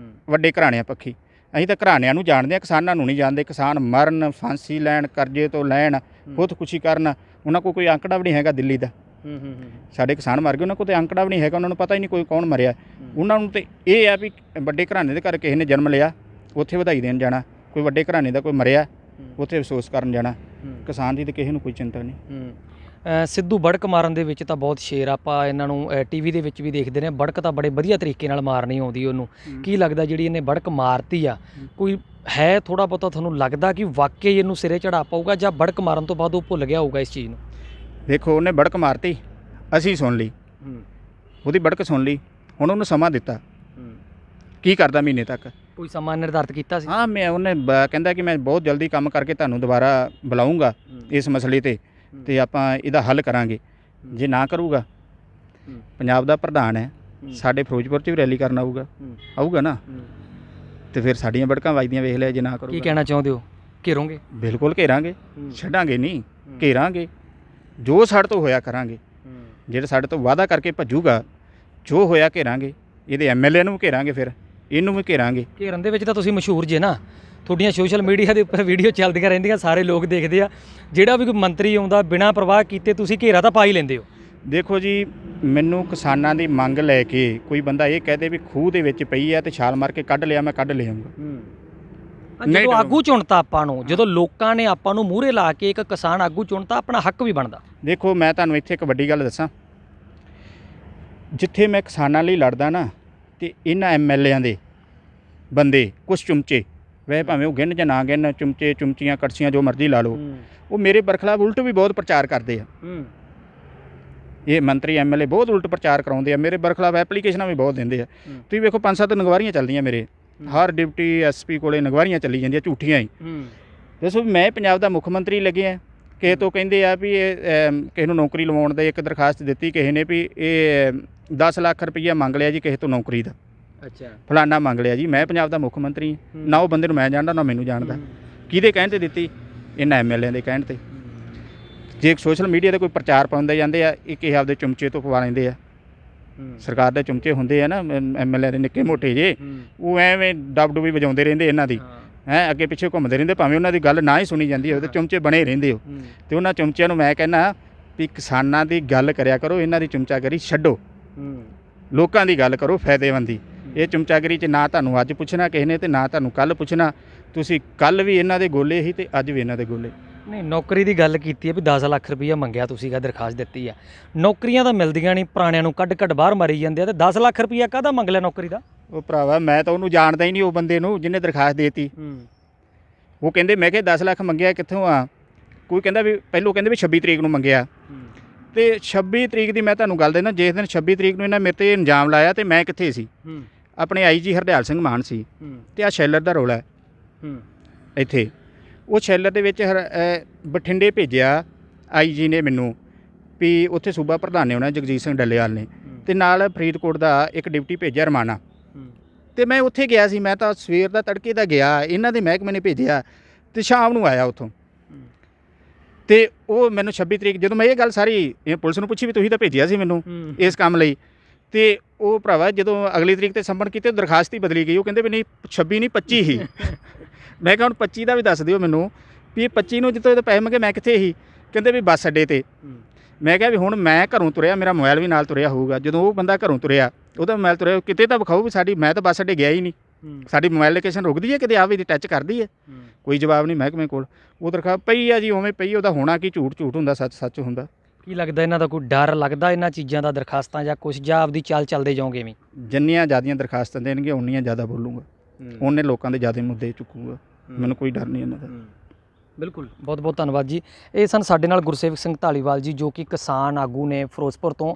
S1: ਵੱਡੇ ਘਰਾਣਿਆਂ ਪੱਖੀ। ਅਸੀਂ ਤਾਂ ਘਰਾਣਿਆਂ ਨੂੰ ਜਾਣਦੇ ਹਾਂ, ਕਿਸਾਨਾਂ ਨੂੰ ਨਹੀਂ ਜਾਣਦੇ। ਕਿਸਾਨ ਮਰਨ, ਫਾਂਸੀ ਲੈਣ, ਕਰਜ਼ੇ ਤੋਂ ਲੈਣ, ਖੁਦਕੁਸ਼ੀ ਕਰਨ, ਉਹਨਾਂ ਕੋਲ ਕੋਈ ਆਂਕੜਾ ਵੀ ਨਹੀਂ ਹੈਗਾ ਦਿੱਲੀ ਦਾ। ਸਾਡੇ ਕਿਸਾਨ ਮਰ ਗਏ, ਉਹਨਾਂ ਕੋਲ ਤਾਂ ਆਂਕੜਾ ਵੀ ਨਹੀਂ ਹੈਗਾ, ਉਹਨਾਂ ਨੂੰ ਪਤਾ ਹੀ ਨਹੀਂ ਕੋਈ ਕੌਣ ਮਰਿਆ। ਉਹਨਾਂ ਨੂੰ ਤਾਂ ਇਹ ਆ ਵੀ ਵੱਡੇ ਘਰਾਣੇ ਦੇ ਘਰ ਕਿਸੇ ਨੇ ਜਨਮ ਲਿਆ, ਉੱਥੇ ਵਧਾਈ ਦੇਣ ਜਾਣਾ। ਕੋਈ ਵੱਡੇ ਘਰਾਣੇ ਦਾ ਕੋਈ ਮਰਿਆ, ਉੱਥੇ ਅਫਸੋਸ ਕਰਨ ਜਾਣਾ। ਕਿਸਾਨ ਦੀ ਤਾਂ ਕਿਸੇ ਨੂੰ ਕੋਈ ਚਿੰਤਾ ਨਹੀਂ।
S2: ਸਿੱਧੂ ਬੜਕ ਮਾਰਨ ਦੇ ਵਿੱਚ ਤਾਂ ਬਹੁਤ ਸ਼ੇਰ, ਆਪਾਂ ਇਹਨਾਂ ਨੂੰ TV ਦੇ ਵਿੱਚ ਵੀ ਦੇਖਦੇ ਨੇ। ਬੜਕ ਤਾਂ ਬੜੇ ਵਧੀਆ ਤਰੀਕੇ ਨਾਲ ਮਾਰਨੀ ਆਉਂਦੀ ਉਹਨੂੰ। ਕੀ ਲੱਗਦਾ ਜਿਹੜੀ ਇਹਨੇ ਬੜਕ ਮਾਰਤੀ ਆ, ਕੋਈ ਹੈ ਥੋੜ੍ਹਾ ਬਹੁਤਾ ਤੁਹਾਨੂੰ ਲੱਗਦਾ ਕਿ ਵਾਕਈ ਇਹਨੂੰ ਸਿਰੇ ਚੜਾ ਪਾਊਗਾ, ਜਾਂ ਬੜਕ ਮਾਰਨ ਤੋਂ ਬਾਅਦ ਉਹ ਭੁੱਲ ਗਿਆ ਹੋਊਗਾ ਇਸ ਚੀਜ਼ ਨੂੰ?
S1: ਦੇਖੋ, ਉਹਨੇ ਬੜਕ ਮਾਰਤੀ, ਅਸੀਂ ਸੁਣ ਲਈ, ਉਹਦੀ ਬੜਕ ਸੁਣ ਲਈ। ਹੁਣ ਉਹਨੂੰ ਸਮਾਂ ਦਿੱਤਾ, ਕੀ ਕਰਦਾ ਮਹੀਨੇ ਤੱਕ।
S2: ਕੋਈ ਸਮਾਂ ਨਿਰਧਾਰਿਤ ਕੀਤਾ ਸੀ?
S1: ਹਾਂ, ਉਹਨੇ ਕਹਿੰਦਾ ਕਿ ਮੈਂ ਬਹੁਤ ਜਲਦੀ ਕੰਮ ਕਰਕੇ ਤੁਹਾਨੂੰ ਦੁਬਾਰਾ ਬੁਲਾਊਂਗਾ ਇਸ ਮਸਲੇ 'ਤੇ ਆਪਾਂ ਇਹਦਾ ਹੱਲ ਕਰਾਂਗੇ। ਜੇ ਨਾ ਕਰੂਗਾ, ਪੰਜਾਬ ਦਾ ਪ੍ਰਧਾਨ ਹੈ, ਸਾਡੇ ਫਿਰੋਜ਼ਪੁਰ 'ਚ ਵੀ ਰੈਲੀ ਕਰਨ ਆਊਗਾ ਨਾ, ਤੇ ਫਿਰ ਸਾਡੀਆਂ ਬੜਕਾਂ ਵੱਜਦੀਆਂ ਵੇਖ ਲਿਆ। ਜੇ ਨਾ ਕਰੂਗਾ,
S2: ਕੀ ਕਹਿਣਾ ਚਾਹੁੰਦੇ ਹੋ? ਘੇਰੋਗੇ?
S1: ਬਿਲਕੁਲ ਘੇਰਾਂਗੇ, ਛੱਡਾਂਗੇ ਨਹੀਂ, ਘੇਰਾਂਗੇ। ਜੋ ਸਾਡੇ ਤੋਂ ਹੋਇਆ ਕਰਾਂਗੇ, ਜਿਹੜੇ ਸਾਡੇ ਤੋਂ ਵਾਅਦਾ ਕਰਕੇ ਭੱਜੂਗਾ, ਜੋ ਹੋਇਆ ਘੇਰਾਂਗੇ। ਇਹਦੇ MLA ਨੂੰ ਵੀ ਘੇਰਾਂਗੇ, ਫਿਰ ਇਹਨੂੰ ਵੀ ਘੇਰਾਂਗੇ।
S2: ਘੇਰਨ ਦੇ ਵਿੱਚ ਤਾਂ ਤੁਸੀਂ ਮਸ਼ਹੂਰ ਜੇ ਨਾ, ਤੁਹਾਡੀਆਂ ਸੋਸ਼ਲ ਮੀਡੀਆ ਦੇ ਉੱਪਰ ਵੀਡੀਓ ਚੱਲਦੀਆਂ ਰਹਿੰਦੀਆਂ, ਸਾਰੇ ਲੋਕ ਦੇਖਦੇ ਆ। ਜਿਹੜਾ ਵੀ ਕੋਈ ਮੰਤਰੀ ਆਉਂਦਾ ਬਿਨਾਂ ਪ੍ਰਵਾਹ ਕੀਤੇ ਤੁਸੀਂ ਘੇਰਾ ਤਾਂ ਪਾ ਹੀ ਲੈਂਦੇ ਹੋ।
S1: ਦੇਖੋ ਜੀ, ਮੈਨੂੰ ਕਿਸਾਨਾਂ ਦੀ ਮੰਗ ਲੈ ਕੇ ਕੋਈ ਬੰਦਾ ਇਹ ਕਹਦੇ ਵੀ ਖੂਹ ਦੇ ਵਿੱਚ ਪਈ ਆ ਤੇ ਛਾਲ ਮਾਰ ਕੇ ਕੱਢ ਲਿਆ, ਮੈਂ ਕੱਢ ਲਿਆਉਂਗਾ।
S2: ਜਦੋਂ ਆਗੂ ਚੁਣਤਾ ਆਪਾਂ ਨੂੰ, ਜਦੋਂ ਲੋਕਾਂ ਨੇ ਆਪਾਂ ਨੂੰ ਮੂਹਰੇ ਲਾ ਕੇ ਇੱਕ ਕਿਸਾਨ ਆਗੂ ਚੁਣਤਾ, ਆਪਣਾ ਹੱਕ ਵੀ ਬਣਦਾ।
S1: ਦੇਖੋ, ਮੈਂ ਤੁਹਾਨੂੰ ਇੱਥੇ ਇੱਕ ਵੱਡੀ ਗੱਲ ਦੱਸਾਂ, ਜਿੱਥੇ ਮੈਂ ਕਿਸਾਨਾਂ ਲਈ ਲੜਦਾ ਨਾ, ਤੇ ਇਹਨਾਂ MLAਆਂ ਦੇ ਬੰਦੇ ਕੁਛ ਚੁਮਚੇ, ਵੈਸੇ ਭਾਵੇਂ ਉਹ ਗਿਣ ਜਾਂ ਨਾ ਗਿਣ, ਚੁਮਚੇ, ਚੁਮਚੀਆਂ, ਕੜਛੀਆਂ, ਜੋ ਮਰਜ਼ੀ ਲਾ ਲਓ, ਉਹ ਮੇਰੇ ਬਰਖਲਾਫ ਉਲਟ ਵੀ ਬਹੁਤ ਪ੍ਰਚਾਰ ਕਰਦੇ ਆ। ਇਹ ਮੰਤਰੀ MLA ਬਹੁਤ ਉਲਟ ਪ੍ਰਚਾਰ ਕਰਾਉਂਦੇ ਆ, ਮੇਰੇ ਬਰਖਲਾਫ ਐਪਲੀਕੇਸ਼ਨਾਂ ਵੀ ਬਹੁਤ ਦਿੰਦੇ ਆ। ਤੁਸੀਂ ਵੇਖੋ, 5-7 ਨਗਵਾਰੀਆਂ ਚੱਲਦੀਆਂ ਮੇਰੇ, ਹਰ ਡਿਪਟੀ SP ਕੋਲੇ ਨਗਵਾਰੀਆਂ ਚੱਲੀ ਜਾਂਦੀਆਂ, ਝੂਠੀਆਂ ਹੀ। ਦੱਸੋ, ਮੈਂ ਪੰਜਾਬ ਦਾ ਮੁੱਖ ਮੰਤਰੀ ਲੱਗਿਆ, ਕਿਸੇ ਤੋਂ ਕਹਿੰਦੇ ਆ ਵੀ ਇਹ ਕਿਸੇ ਨੂੰ ਨੌਕਰੀ ਲਵਾਉਣ ਦਾ ਇੱਕ ਦਰਖਾਸਤ ਦਿੱਤੀ ਕਿਸੇ ਨੇ ਵੀ ਇਹ 10 ਲੱਖ ਰੁਪਈਆ ਮੰਗ ਲਿਆ ਜੀ ਕਿਸੇ ਤੋਂ ਨੌਕਰੀ ਦਾ, ਫਲਾਨਾ ਮੰਗ ਲਿਆ ਜੀ। ਮੈਂ ਪੰਜਾਬ ਦਾ ਮੁੱਖ ਮੰਤਰੀ, ਨਾ ਉਹ ਬੰਦੇ ਨੂੰ ਮੈਂ ਜਾਣਦਾ, ਨਾ ਮੈਨੂੰ ਜਾਣਦਾ। ਕਿਹਦੇ ਕਹਿਣ 'ਤੇ ਦਿੱਤੀ? ਇਹਨਾਂ MLAਆਂ ਦੇ ਕਹਿਣ 'ਤੇ। ਜੇ ਸੋਸ਼ਲ ਮੀਡੀਆ 'ਤੇ ਕੋਈ ਪ੍ਰਚਾਰ ਪਾਉਂਦੇ ਜਾਂਦੇ ਆ, ਇਹ ਕਿਸੇ ਆਪਦੇ ਚੁਮਚੇ ਤੋਂ ਪਵਾ ਲੈਂਦੇ ਆ। ਸਰਕਾਰ ਦੇ ਚੁਮਚੇ ਹੁੰਦੇ ਆ ਨਾ MLA ਦੇ, ਨਿੱਕੇ ਮੋਟੇ ਜੇ, ਉਹ ਐਵੇਂ ਡੱਬ ਡੁੱਬੀ ਵਜਾਉਂਦੇ ਰਹਿੰਦੇ ਇਹਨਾਂ ਦੀ, ਅੱਗੇ ਪਿੱਛੇ ਘੁੰਮਦੇ ਰਹਿੰਦੇ, ਭਾਵੇਂ ਉਹਨਾਂ ਦੀ ਗੱਲ ਨਾ ਹੀ ਸੁਣੀ ਜਾਂਦੀ ਹੋਵੇ, ਤੇ ਚੁਮਚੇ ਬਣੇ ਰਹਿੰਦੇ ਹੋ। ਤੇ ਉਹਨਾਂ ਚੁਮਚਿਆਂ ਨੂੰ ਮੈਂ ਕਹਿੰਦਾ ਵੀ ਕਿਸਾਨਾਂ ਦੀ ਗੱਲ ਕਰਿਆ ਕਰੋ, ਇਹਨਾਂ ਦੀ ਚੁਮਚਾਗਰੀ ਛੱਡੋ, ਲੋਕਾਂ ਦੀ ਗੱਲ ਕਰੋ, ਫਾਇਦੇਮੰਦ ਦੀ। ਇਹ ਚਮਚਾਗਰੀ 'ਚ ਨਾ ਤੁਹਾਨੂੰ ਅੱਜ ਪੁੱਛਣਾ ਕਿਸੇ ਨੇ ਤੇ ਨਾ ਤੁਹਾਨੂੰ ਕੱਲ ਪੁੱਛਣਾ। ਤੁਸੀਂ ਕੱਲ ਵੀ ਇਹਨਾਂ ਦੇ ਗੋਲੇ ਸੀ ਤੇ ਅੱਜ ਵੀ ਇਹਨਾਂ ਦੇ ਗੋਲੇ।
S2: ਨਹੀਂ, ਨੌਕਰੀ ਦੀ ਗੱਲ ਕੀਤੀ ਹੈ ਵੀ 10 ਲੱਖ ਰੁਪਈਆ ਮੰਗਿਆ ਤੁਸੀਂ ਕਾ ਦਰਖਾਸਤ ਦਿੱਤੀ ਆ, ਨੌਕਰੀਆਂ ਤਾਂ ਮਿਲਦੀਆਂ ਨਹੀਂ, ਪੁਰਾਣਿਆਂ ਨੂੰ ਕੱਢ ਬਾਹਰ ਮਾਰੀ ਜਾਂਦੇ ਆ, ਤੇ 10 ਲੱਖ ਰੁਪਈਆ ਕਾਹਦਾ ਮੰਗ ਲਿਆ ਨੌਕਰੀ ਦਾ?
S1: ਉਹ ਭਰਾਵਾ ਮੈਂ ਤਾਂ ਉਹਨੂੰ ਜਾਣਦਾ ਹੀ ਨਹੀਂ, ਉਹ ਬੰਦੇ ਨੂੰ ਜਿਹਨੇ ਦਰਖਾਸਤ ਦੇਤੀ। ਉਹ ਕਹਿੰਦੇ ਮੈਂ ਕਿਹਾ 10 ਲੱਖ ਮੰਗਿਆ ਕਿੱਥੋਂ ਆ? ਕੋਈ ਕਹਿੰਦਾ ਵੀ ਪਹਿਲੋਂ ਕਹਿੰਦੇ ਵੀ 26 ਤਰੀਕ ਨੂੰ ਮੰਗਿਆ, ਤੇ 26 ਤਰੀਕ ਦੀ ਮੈਂ ਤੁਹਾਨੂੰ ਗੱਲ ਦੇਣਾ, ਜਿਸ ਦਿਨ 26 ਤਰੀਕ ਨੂੰ ਇਹਨਾਂ ਮੇਰੇ ਤੇ ਇਲਜ਼ਾਮ ਲਾਇਆ ਤੇ ਮੈਂ ਕਿੱਥੇ ਸੀ? ਆਪਣੇ IG ਹਰਦਿਆਲ ਸਿੰਘ ਮਾਨ ਸੀ ਤੇ ਆ ਸ਼ੈਲਰ ਦਾ ਰੌਲਾ ਇੱਥੇ। ਉਹ ਸ਼ੈਲਰ ਦੇ ਵਿੱਚ ਬਠਿੰਡੇ ਭੇਜਿਆ IG ਨੇ ਮੈਨੂੰ ਵੀ ਉੱਥੇ ਸੂਬਾ ਪ੍ਰਧਾਨ ਨੇ ਆਉਣਾ ਜਗਜੀਤ ਸਿੰਘ ਡੱਲੇਵਾਲ ਨੇ, ਤੇ ਨਾਲ ਫਰੀਦਕੋਟ ਦਾ ਇੱਕ ਡਿਪਟੀ ਭੇਜਿਆ ਰਮਾਨਾ, ਤੇ ਮੈਂ ਉੱਥੇ ਗਿਆ ਸੀ। ਮੈਂ ਤਾਂ ਸਵੇਰ ਦਾ ਤੜਕੇ ਦਾ ਗਿਆ, ਇਹਨਾਂ ਦੇ ਮਹਿਕਮੇ ਨੇ ਭੇਜਿਆ ਤੇ ਸ਼ਾਮ ਨੂੰ ਆਇਆ ਉੱਥੋਂ। ਤੇ ਉਹ ਮੈਨੂੰ 26 ਤਰੀਕ ਜਦੋਂ ਮੈਂ ਇਹ ਗੱਲ ਸਾਰੀ ਪੁਲਿਸ ਨੂੰ ਪੁੱਛੀ ਵੀ ਤੁਸੀਂ ਤਾਂ ਭੇਜਿਆ ਸੀ ਮੈਨੂੰ ਇਸ ਕੰਮ ਲਈ, ਤੇ ਉਹ ਭਰਾਵਾ ਜਦੋਂ ਅਗਲੀ ਤਰੀਕ ਤੇ ਸੰਪਨ ਕੀਤੇ ਦਰਖਾਸਤ ਹੀ ਬਦਲੀ ਗਈ। ਉਹ ਕਹਿੰਦੇ ਵੀ ਨਹੀਂ 26 ਨਹੀਂ 25 ਹੀ। ਮੈਂ ਕਿਹਾ ਹੁਣ 25 ਦਾ ਵੀ ਦੱਸ ਦਿਓ ਮੈਨੂੰ ਵੀ ਇਹ 25 ਨੂੰ ਜਿੱਦੋਂ ਇਹਦੇ ਪੈਸੇ ਮੰਗੇ ਮੈਂ ਕਿੱਥੇ ਸੀ? ਕਹਿੰਦੇ ਵੀ ਬੱਸ ਅੱਡੇ ਤੇ। ਮੈਂ ਕਿਹਾ ਵੀ ਹੁਣ ਮੈਂ ਘਰੋਂ ਤੁਰਿਆ, ਮੇਰਾ ਮੋਬਾਈਲ ਵੀ ਨਾਲ ਤੁਰਿਆ ਹੋਊਗਾ। ਜਦੋਂ ਉਹ ਬੰਦਾ ਘਰੋਂ ਤੁਰਿਆ ਉਹਦਾ ਮੋਬਾਈਲ ਤੁਰਿਆ, ਕਿਤੇ ਤਾਂ ਵਿਖਾਓ ਵੀ ਸਾਡੀ, ਮੈਂ ਤਾਂ ਬੱਸ ਅੱਡੇ ਗਿਆ ਹੀ ਨਹੀਂ, ਸਾਡੀ ਮੋਬਾਈਲ ਲੋਕੇਸ਼ਨ ਰੁਕਦੀ ਹੈ ਕਿਤੇ ਆ ਵੀ ਟੱਚ ਕਰਦੀ ਹੈ? ਕੋਈ ਜਵਾਬ ਨਹੀਂ ਮਹਿਕਮੇ ਕੋਲ। ਉਹ ਦਰਖਾਸਤ ਪਈ ਆ ਜੀ ਉਵੇਂ ਪਈ, ਉਹਦਾ ਹੋਣਾ ਕੀ, ਝੂਠ ਹੁੰਦਾ, ਸੱਚ ਹੁੰਦਾ।
S2: ਕੀ ਲੱਗਦਾ ਇਹਨਾਂ ਦਾ ਕੋਈ ਡਰ ਲੱਗਦਾ ਇਹਨਾਂ ਚੀਜ਼ਾਂ ਦਾ, ਦਰਖਾਸਤਾਂ ਜਾਂ ਕੁਛ, ਜਾਂ ਆਪਦੀ ਚਾਲ ਚੱਲਦੇ ਜਾਓਗੇ ਵੀ?
S1: ਜਿੰਨੀਆਂ ਜ਼ਿਆਦੀਆਂ ਦਰਖਾਸਤਾਂ ਦੇਣਗੇ ਉਨੀਆਂ ਜ਼ਿਆਦਾ ਬੋਲੂੰਗਾ, ਉਹਨੇ ਲੋਕਾਂ ਦੇ ਜ਼ਿਆਦਾ ਮੁੱਦੇ ਚੁੱਕੂਗਾ। ਮੈਨੂੰ ਕੋਈ ਡਰ ਨਹੀਂ ਇਹਨਾਂ ਦਾ।
S2: ਬਿਲਕੁਲ, ਬਹੁਤ ਬਹੁਤ ਧੰਨਵਾਦ ਜੀ। ਇਹ ਸਨ ਸਾਡੇ ਨਾਲ ਗੁਰਸੇਵਕ ਸਿੰਘ ਧਾਲੀਵਾਲ ਜੀ, ਜੋ ਕਿ ਕਿਸਾਨ ਆਗੂ ਨੇ ਫਿਰੋਜ਼ਪੁਰ ਤੋਂ,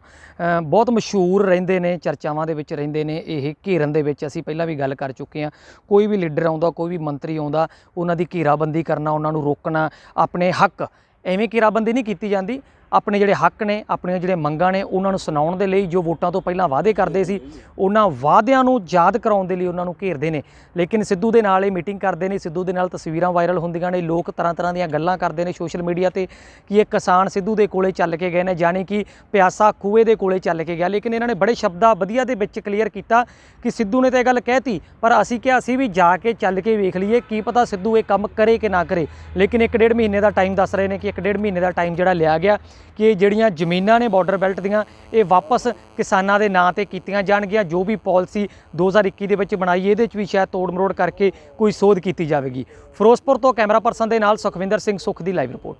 S2: ਬਹੁਤ ਮਸ਼ਹੂਰ ਰਹਿੰਦੇ ਨੇ, ਚਰਚਾਵਾਂ ਦੇ ਵਿੱਚ ਰਹਿੰਦੇ ਨੇ। ਇਹ ਘੇਰਨ ਦੇ ਵਿੱਚ ਅਸੀਂ ਪਹਿਲਾਂ ਵੀ ਗੱਲ ਕਰ ਚੁੱਕੇ ਹਾਂ, ਕੋਈ ਵੀ ਲੀਡਰ ਆਉਂਦਾ, ਕੋਈ ਵੀ ਮੰਤਰੀ ਆਉਂਦਾ, ਉਹਨਾਂ ਦੀ ਘੇਰਾਬੰਦੀ ਕਰਨਾ, ਉਹਨਾਂ ਨੂੰ ਰੋਕਣਾ, ਆਪਣੇ ਹੱਕ, ਐਵੇਂ ਘੇਰਾਬੰਦੀ ਨਹੀਂ ਕੀਤੀ ਜਾਂਦੀ। ਆਪਣੇ ਜਿਹੜੇ ਹੱਕ ਨੇ, ਆਪਣੀਆਂ ਜਿਹੜੇ ਮੰਗਾਂ ਨੇ, ਉਹਨਾਂ ਨੂੰ ਸੁਣਾਉਣ ਦੇ ਲਈ, ਜੋ ਵੋਟਾਂ ਤੋਂ ਪਹਿਲਾਂ ਵਾਅਦੇ ਕਰਦੇ ਸੀ, ਉਹਨਾਂ ਵਾਅਦਿਆਂ ਨੂੰ ਯਾਦ ਕਰਾਉਣ ਦੇ ਲਈ ਉਹਨਾਂ ਨੂੰ ਘੇਰਦੇ ਨੇ। ਲੇਕਿਨ ਸਿੱਧੂ ਦੇ ਨਾਲ ਇਹ ਮੀਟਿੰਗ ਕਰਦੇ ਨੇ, ਸਿੱਧੂ ਦੇ ਨਾਲ ਤਸਵੀਰਾਂ ਵਾਇਰਲ ਹੁੰਦੀਆਂ ਨੇ, ਲੋਕ ਤਰ੍ਹਾਂ ਦੀਆਂ ਗੱਲਾਂ ਕਰਦੇ ਨੇ ਸੋਸ਼ਲ ਮੀਡੀਆ ਤੇ ਕਿ ਇਹ ਕਿਸਾਨ ਸਿੱਧੂ ਦੇ ਕੋਲੇ ਚੱਲ ਕੇ ਗਏ ਨੇ, ਜਾਣੀ ਕਿ ਪਿਆਸਾ ਖੂਹੇ ਦੇ ਕੋਲੇ ਚੱਲ ਕੇ ਗਿਆ। ਲੇਕਿਨ ਇਹਨਾਂ ਨੇ ਬੜੇ ਸ਼ਬਦਾਂ ਵਧੀਆ ਦੇ ਵਿੱਚ ਕਲੀਅਰ ਕੀਤਾ ਕਿ ਸਿੱਧੂ ਨੇ ਤਾਂ ਇਹ ਗੱਲ ਕਹਿਤੀ, ਪਰ ਅਸੀਂ ਕਿਹਾ ਅਸੀਂ ਵੀ ਜਾ ਕੇ ਚੱਲ ਕੇ ਵੇਖ ਲਈਏ, ਕੀ ਪਤਾ ਸਿੱਧੂ ਇਹ ਕੰਮ ਕਰੇ ਕਿ ਨਾ ਕਰੇ। ਲੇਕਿਨ 1.5 ਮਹੀਨੇ ਦਾ ਟਾਈਮ ਦੱਸ ਰਹੇ ਨੇ ਕਿ 1.5 ਮਹੀਨੇ ਦਾ ਟਾਈਮ ਜਿਹੜਾ ਲਿਆ ਗਿਆ ਕਿ ਇਹ ਜਿਹੜੀਆਂ ਜ਼ਮੀਨਾਂ ਨੇ ਬਾਰਡਰ ਬੈਲਟ ਦੀਆਂ, ਇਹ ਵਾਪਸ ਕਿਸਾਨਾਂ ਦੇ ਨਾਂ ਤੇ ਕੀਤੀਆਂ ਜਾਣਗੀਆਂ। ਜੋ ਵੀ ਪਾਲਿਸੀ 2021 ਦੇ ਵਿੱਚ ਬਣਾਈ, ਇਹਦੇ 'ਚ ਵੀ ਸ਼ਾਇਦ ਤੋੜ ਮਰੋੜ ਕਰਕੇ ਕੋਈ ਸੋਧ ਕੀਤੀ ਜਾਵੇਗੀ। ਫਿਰੋਜ਼ਪੁਰ ਤੋਂ ਕੈਮਰਾ ਪਰਸਨ ਦੇ ਨਾਲ ਸੁਖਵਿੰਦਰ ਸਿੰਘ ਸੁਖ ਦੀ ਲਾਈਵ ਰਿਪੋਰਟ।